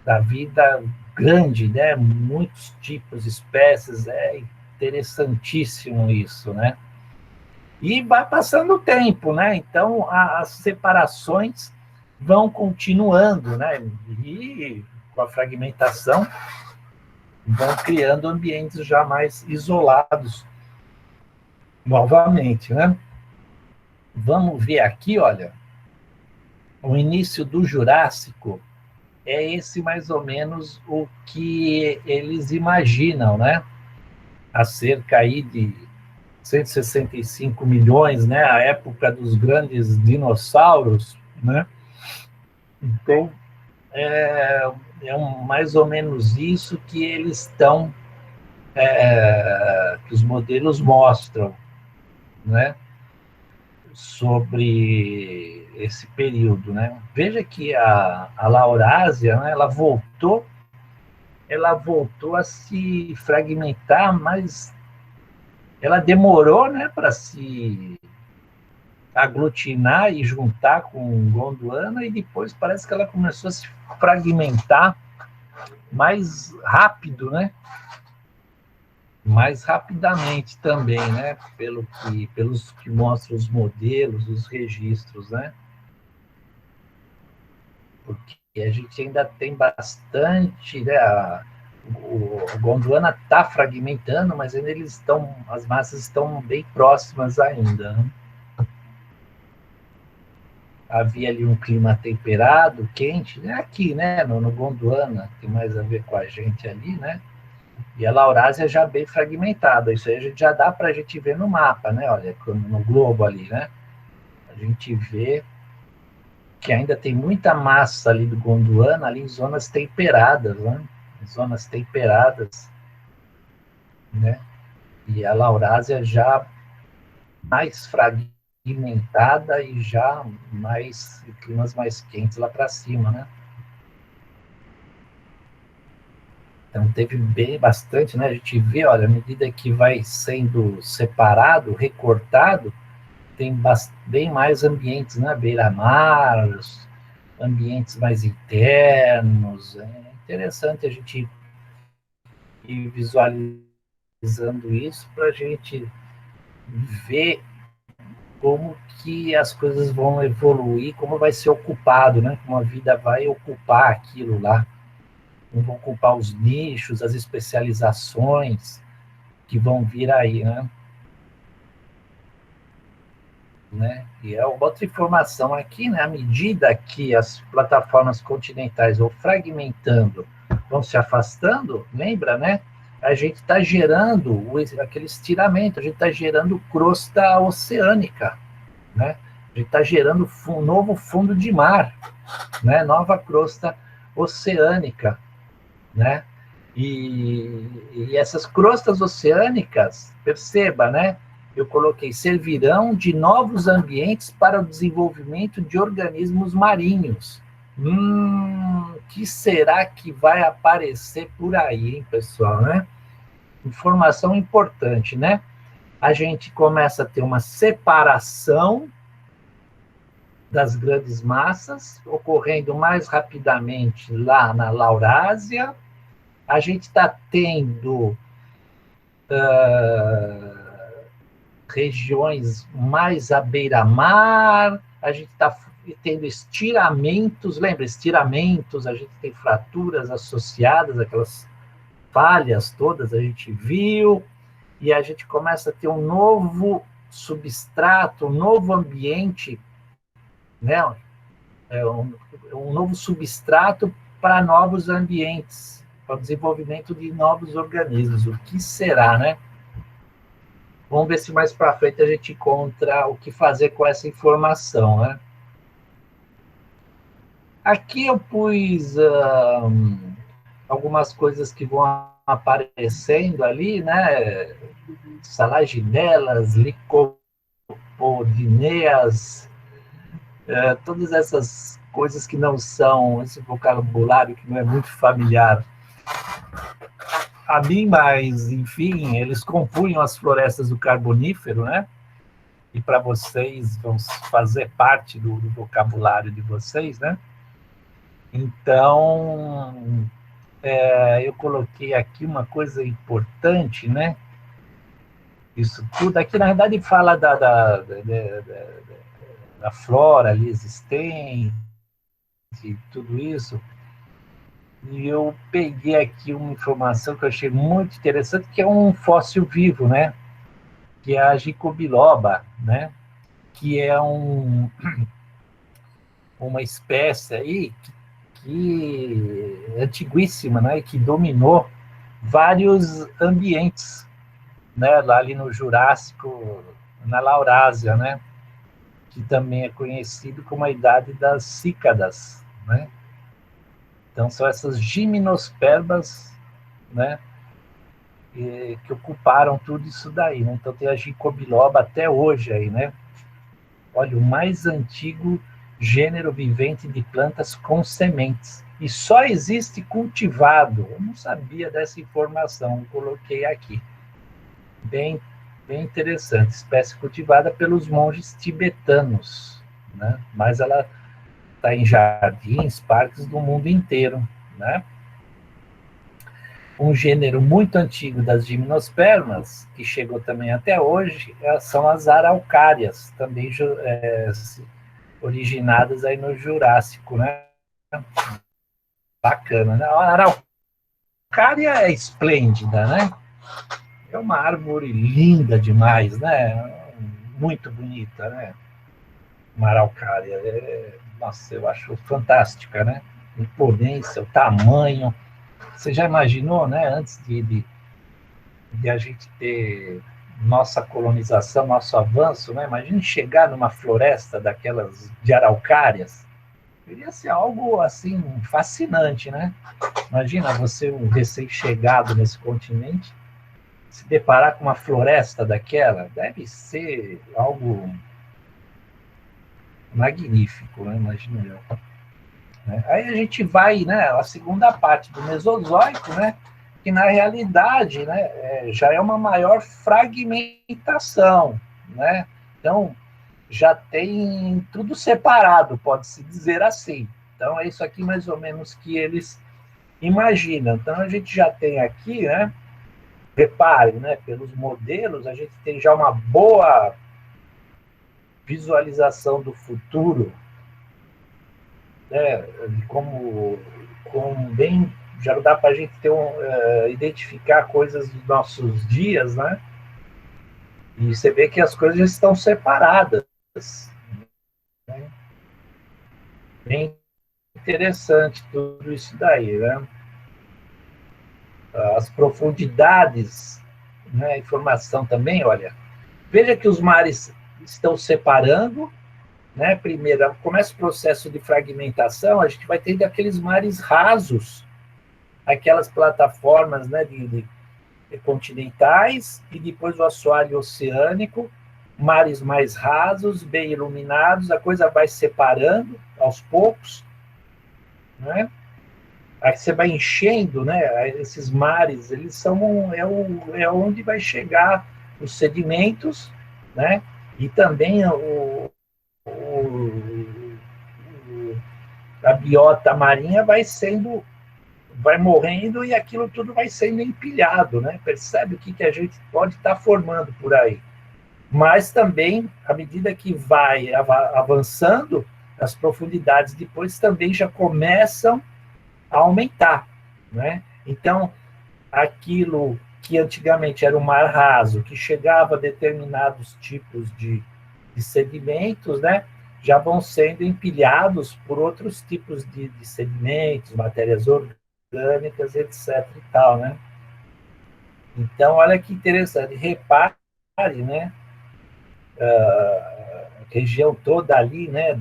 da vida grande, né? Muitos tipos, espécies, é interessantíssimo isso, né? E vai passando o tempo, né? Então as separações vão continuando, né? E com a fragmentação vão criando ambientes já mais isolados novamente, né? Vamos ver aqui, olha, o início do Jurássico é esse mais ou menos o que eles imaginam, né? Há cerca aí de 165 milhões, né? A época dos grandes dinossauros, né? Então, mais ou menos isso que eles estão, que os modelos mostram, né? Sobre esse período, né? Veja que a Laurásia, né, ela voltou a se fragmentar, mas ela demorou, né, para se aglutinar e juntar com Gondwana, e depois parece que ela começou a se fragmentar mais rápido, né? Mais rapidamente também, né? Pelos que mostram os modelos, os registros, né? Porque a gente ainda tem bastante, né? O Gondwana está fragmentando, mas ainda as massas estão bem próximas ainda, né? Havia ali um clima temperado, quente, né? Aqui, né? No Gondwana, tem mais a ver com a gente ali, né? E a Laurásia já bem fragmentada. Isso aí a gente já dá para a gente ver no mapa, né? Olha, no globo ali, né? A gente vê que ainda tem muita massa ali do Gondwana, ali em zonas temperadas, né? Em zonas temperadas, né? E a Laurásia já mais fragmentada e já mais climas mais quentes lá para cima, né? Então teve bastante, né? A gente vê, olha, à medida que vai sendo separado, recortado, tem bem mais ambientes, né? Beira-mar, ambientes mais internos. É interessante a gente ir visualizando isso para a gente ver como que as coisas vão evoluir, como vai ser ocupado, né? Como a vida vai ocupar aquilo lá, como vão ocupar os nichos, as especializações que vão vir aí, né? E é outra informação aqui, né? À medida que as plataformas continentais vão fragmentando, vão se afastando, lembra, né? A gente está gerando aquele estiramento, a gente está gerando crosta oceânica, né? A gente está gerando um novo fundo de mar, né? Nova crosta oceânica, né? E essas crostas oceânicas, perceba, né? Eu coloquei, servirão de novos ambientes para o desenvolvimento de organismos marinhos. Que será que vai aparecer por aí, hein, pessoal, né? Informação importante, né? A gente começa a ter uma separação das grandes massas, ocorrendo mais rapidamente lá na Laurásia. A gente está tendo regiões mais à beira-mar, a gente está tendo estiramentos, lembra? Estiramentos, a gente tem fraturas associadas, aquelas falhas todas a gente viu, e a gente começa a ter um novo substrato, um novo ambiente, né? Um novo substrato para novos ambientes, para o desenvolvimento de novos organismos. O que será, né? Vamos ver se mais para frente a gente encontra o que fazer com essa informação, né? Aqui eu pus algumas coisas que vão aparecendo ali, né? Salaginelas, licopodineas, todas essas coisas que não são, esse vocabulário que não é muito familiar a mim, mas, enfim, eles compunham as florestas do Carbonífero, né? E para vocês vão fazer parte do vocabulário de vocês, né? Então, eu coloquei aqui uma coisa importante, né? Isso tudo aqui, na verdade, fala da flora ali existente, tudo isso. E eu peguei aqui uma informação que eu achei muito interessante, que é um fóssil vivo, né? Que é a gicobiloba, né? Que é uma espécie aí que antiguíssima, né, que dominou vários ambientes, né, lá ali no Jurássico, na Laurásia, né, que também é conhecido como a idade das cícadas, né? Então são essas gimnospermas, né, que ocuparam tudo isso daí, né? Então tem a ginkgo biloba até hoje aí, né? Olha, o mais antigo gênero vivente de plantas com sementes. E só existe cultivado. Eu não sabia dessa informação, coloquei aqui. Bem, bem interessante. Espécie cultivada pelos monges tibetanos, né? Mas ela está em jardins, parques do mundo inteiro, né? Um gênero muito antigo das gimnospermas, que chegou também até hoje, são as araucárias, também originadas aí no Jurássico, né? Bacana, né? A araucária é esplêndida, né? É uma árvore linda demais, né? Muito bonita, né? Uma araucária. Nossa, eu acho fantástica, né? A imponência, o tamanho. Você já imaginou, né? Antes de a gente ter nossa colonização, nosso avanço, né? Imagine chegar numa floresta daquelas de araucárias. Iria ser algo, assim, fascinante, né? Imagina você, um recém-chegado nesse continente, se deparar com uma floresta daquela. Deve ser algo magnífico, né? Imagino eu. Né? Aí a gente vai, né, a segunda parte do Mesozoico, né, que na realidade, né, já é uma maior fragmentação, né? Então já tem tudo separado, pode-se dizer assim. Então é isso aqui mais ou menos que eles imaginam. Então a gente já tem aqui, né, repare, né, pelos modelos, a gente tem já uma boa visualização do futuro, né, como bem já dá para a gente ter identificar coisas dos nossos dias, né? E você vê que as coisas já estão separadas. Né? Bem interessante tudo isso daí, né? As profundidades, né? A informação também, olha. Veja que os mares estão separando, né? Primeiro, começa o processo de fragmentação, a gente vai ter aqueles mares rasos, aquelas plataformas, né, de continentais, e depois o assoalho oceânico, mares mais rasos, bem iluminados, a coisa vai separando aos poucos, né? Aí você vai enchendo, né? Esses mares, eles são onde vai chegar os sedimentos, né? E também a biota marinha vai morrendo e aquilo tudo vai sendo empilhado, né? Percebe o que a gente pode estar formando por aí. Mas também, à medida que vai avançando, as profundidades depois também já começam a aumentar, né? Então, aquilo que antigamente era o mar raso, que chegava a determinados tipos de sedimentos, né? Já vão sendo empilhados por outros tipos de sedimentos, matérias orgânicas, etc. e tal, né? Então, olha que interessante. Repare, né? A região toda ali, né?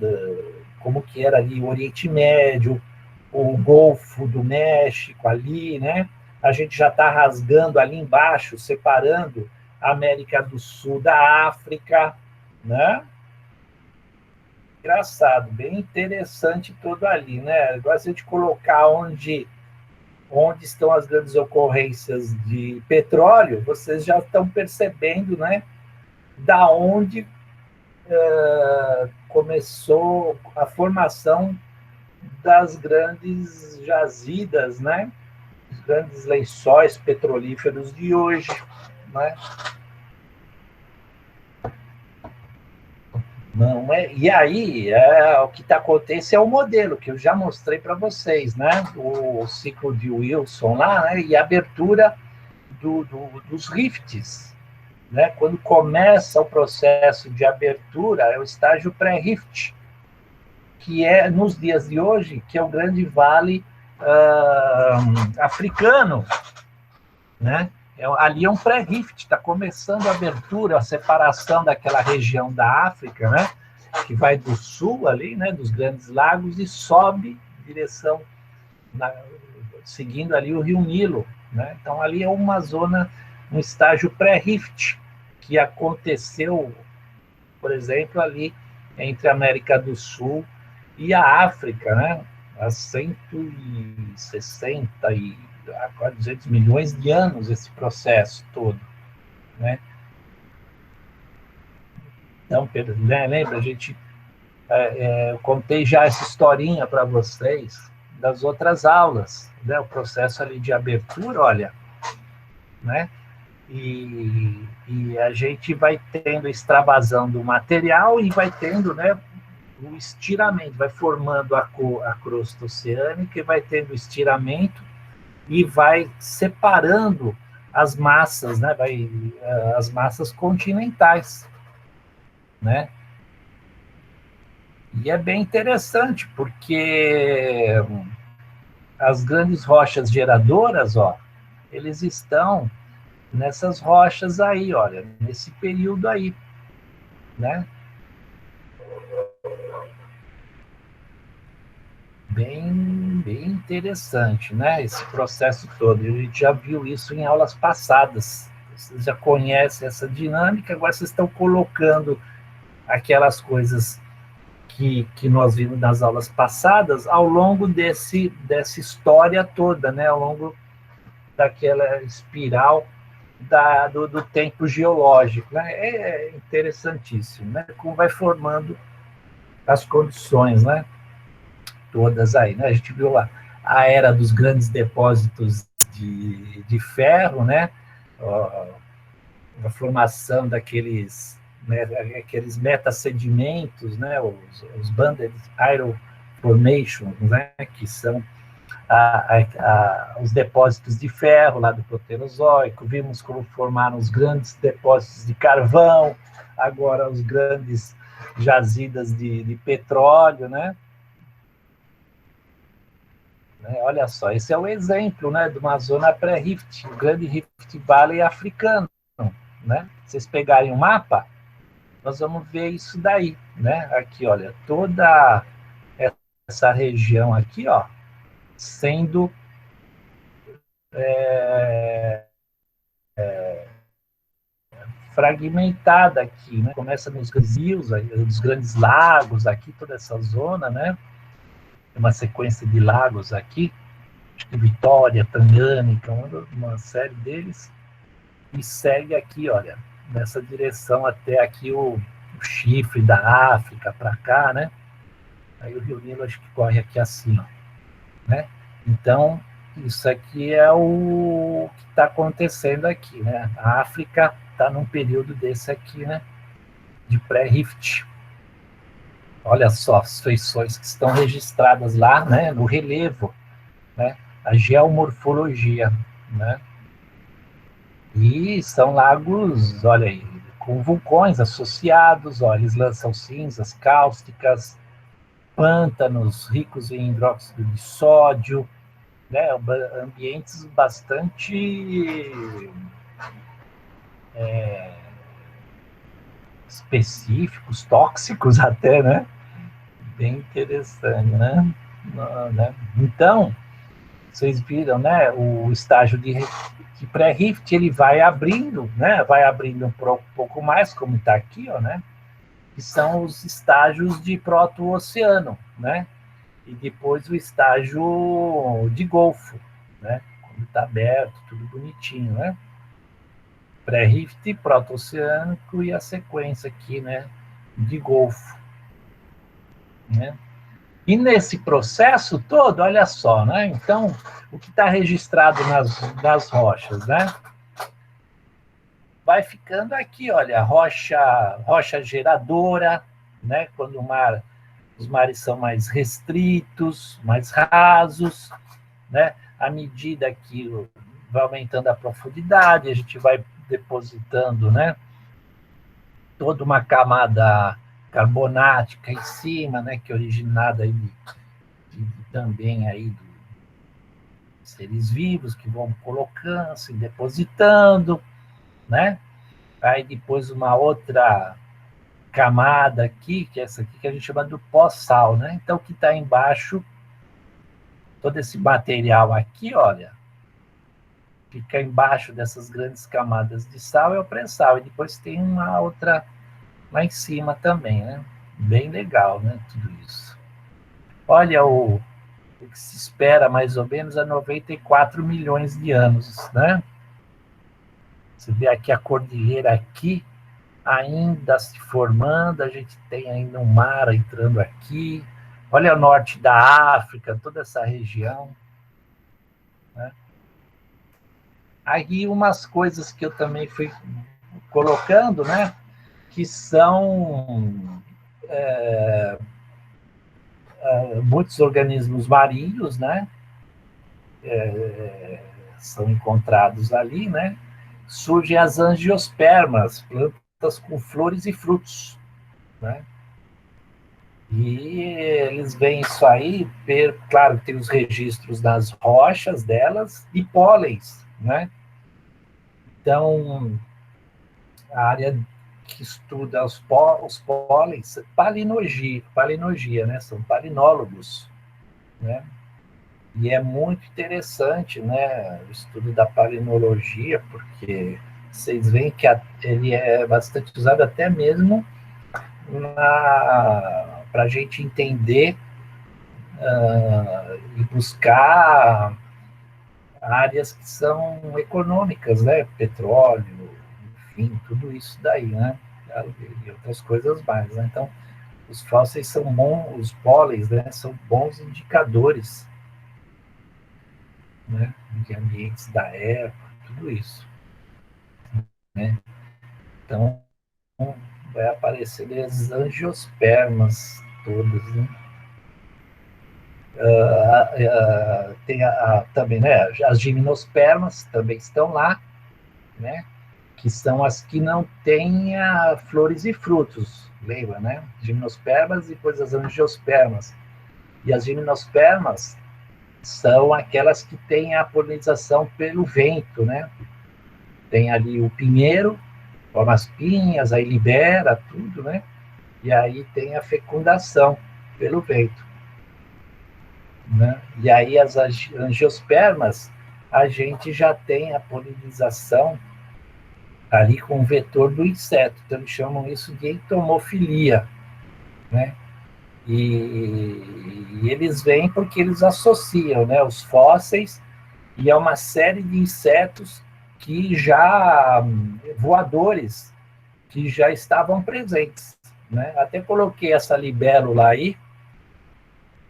Como que era ali o Oriente Médio, o Golfo do México ali, né? A gente já está rasgando ali embaixo, separando a América do Sul da África, né? Engraçado, bem interessante tudo ali, né? Agora, se a gente colocar onde estão as grandes ocorrências de petróleo, vocês já estão percebendo, né? Da onde começou a formação das grandes jazidas, né? Os grandes lençóis petrolíferos de hoje, né? Não é? E aí, o que está acontecendo é o modelo que eu já mostrei para vocês, né? O ciclo de Wilson lá, né? E a abertura dos rifts, né? Quando começa o processo de abertura, é o estágio pré-rift, que é, nos dias de hoje, que é o Grande Vale africano, né? Ali é um pré-rift, está começando a abertura, a separação daquela região da África, né? Que vai do sul ali, né? Dos Grandes Lagos, e sobe em direção, seguindo ali o Rio Nilo, né? Então ali é uma zona, um estágio pré-rift, que aconteceu, por exemplo, ali entre a América do Sul e a África, né? Há 160 e quase 200 milhões de anos esse processo todo, né? Então, Pedro, né, lembra, a gente, eu contei já essa historinha para vocês das outras aulas, né? O processo ali de abertura, olha, né? E a gente vai tendo extravasão do material e vai tendo, né, o estiramento, vai formando a crosta oceânica e vai tendo estiramento e vai separando as massas, né, as massas continentais, né? E é bem interessante, porque as grandes rochas geradoras, ó, eles estão nessas rochas aí, olha, nesse período aí, né? Bem interessante, né? Esse processo todo. A gente já viu isso em aulas passadas. Vocês já conhecem essa dinâmica, agora vocês estão colocando aquelas coisas que nós vimos nas aulas passadas ao longo dessa história toda, né? Ao longo daquela espiral do tempo geológico, né? É interessantíssimo, né? Como vai formando as condições, né? Todas aí, né? A gente viu a era dos grandes depósitos de ferro, né? A formação daqueles, né, aqueles metasedimentos, né? Os banded iron formations, né? Que são os depósitos de ferro lá do Proterozoico. Vimos como formaram os grandes depósitos de carvão, agora os grandes jazidas de petróleo, né? Olha só, esse é o exemplo, né, de uma zona pré-Rift, o grande Rift Valley africano, né? Vocês pegarem um mapa, nós vamos ver isso daí, né? Aqui, olha, toda essa região aqui, ó, sendo fragmentada aqui, né? Começa nos rios, nos grandes lagos aqui, toda essa zona, né? Uma sequência de lagos aqui, Vitória, Tangânica, uma série deles, e segue aqui, olha, nessa direção até aqui o chifre da África para cá, né? Aí o Rio Nilo acho que corre aqui assim, ó, né? Então, isso aqui é o que está acontecendo aqui, né? A África está num período desse aqui, né? De pré-rift. Olha só as feições que estão registradas lá, né? No relevo, né? A geomorfologia, né? E são lagos, olha aí, com vulcões associados, olha, eles lançam cinzas cáusticas, pântanos ricos em hidróxido de sódio, né? Ambientes bastante específicos, tóxicos até, né? Bem interessante, né? Então, vocês viram, né? O estágio de pré-rift, ele vai abrindo, né? Vai abrindo um pouco mais, como está aqui, ó, né? Que são os estágios de proto-oceano, né? E depois o estágio de golfo, né? Quando está aberto, tudo bonitinho, né? Pré-rift, proto-oceânico e a sequência aqui, né? De golfo, né? E nesse processo todo, olha só, né? Então, o que está registrado nas rochas, né? Vai ficando aqui, olha, rocha geradora, né? Quando os mares são mais restritos, mais rasos, né? À medida que vai aumentando a profundidade, a gente vai depositando, né? Toda uma camada carbonática em cima, né, que é originada aí também aí de seres vivos que vão colocando, se depositando, né? Aí depois uma outra camada aqui, que é essa aqui que a gente chama do pós-sal, né? Então o que está embaixo, todo esse material aqui, olha, fica embaixo dessas grandes camadas de sal é o pré-sal, e depois tem uma outra lá em cima também, né? Bem legal, né? Tudo isso. Olha o que se espera mais ou menos há 94 milhões de anos, né? Você vê aqui a cordilheira aqui, ainda se formando, a gente tem ainda um mar entrando aqui. Olha o norte da África, toda essa região, né? Aí umas coisas que eu também fui colocando, né? Que são muitos organismos marinhos, né? São encontrados ali, né? Surgem as angiospermas, plantas com flores e frutos, né? E eles veem isso aí, claro, tem os registros das rochas delas e pólens, né? Então, a área que estuda os pólens, palinologia, né? São palinólogos, né? E é muito interessante, né, o estudo da palinologia, porque vocês veem que ele é bastante usado até mesmo para a gente entender e buscar áreas que são econômicas, né? Petróleo, enfim, tudo isso daí, né? E outras coisas mais, né? Então, os fósseis são bons, os pólens, né? São bons indicadores, né? De ambientes da época, tudo isso, né? Então, vai aparecer as angiospermas todas, né? Tem também, né, as gimnospermas também estão lá, né, que são as que não têm flores e frutos, lembra, né? Gimnospermas e depois as angiospermas. E as gimnospermas são aquelas que têm a polinização pelo vento, né? Tem ali o pinheiro, forma as pinhas, aí libera tudo, né? E aí tem a fecundação pelo vento, né? E aí as angiospermas, a gente já tem a polinização ali com o vetor do inseto, então eles chamam isso de entomofilia, né? E eles vêm porque eles associam, né, os fósseis e a uma série de insetos que já, voadores, que já estavam presentes, né? Até coloquei essa libélula aí,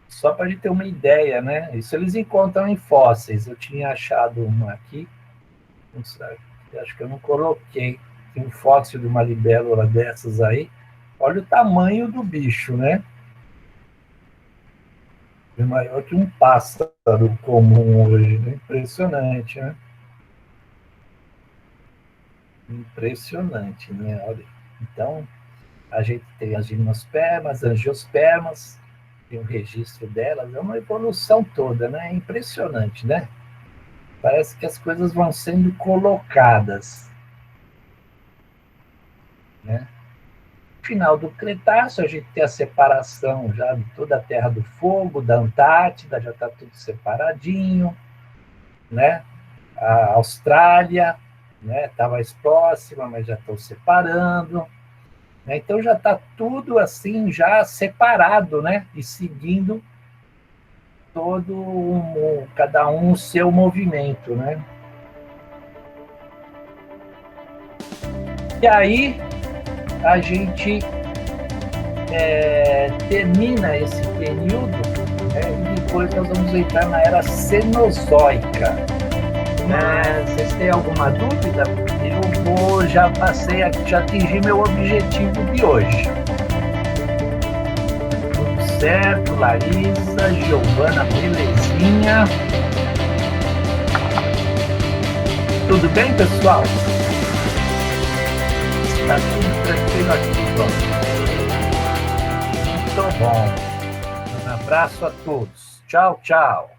só para a gente ter uma ideia, né? Isso eles encontram em fósseis. Eu tinha achado uma aqui, não sei, acho que eu não coloquei. Tem um fóssil de uma libélula dessas aí. Olha o tamanho do bicho, né? É maior que um pássaro comum hoje, né? Impressionante, né? Impressionante, né? Olha. Então, a gente tem as gimnospermas, angiospermas, tem um registro delas, é uma evolução toda, né? É impressionante, né? Parece que as coisas vão sendo colocadas, né? No final do Cretáceo, a gente tem a separação já de toda a Terra do Fogo, da Antártida, já está tudo separadinho, né? A Austrália, né? Está mais próxima, mas já estão separando, né? Então já está tudo assim, já separado, né? E seguindo cada um o seu movimento, né? E aí a gente termina esse período, né, e depois nós vamos entrar na era Cenozoica. Vocês têm alguma dúvida? Eu já atingi meu objetivo de hoje. Tudo certo, Larissa, Giovana, belezinha. Tudo bem, pessoal? Está tudo tranquilo aqui, pronto. abraço a todos. Tchau, tchau.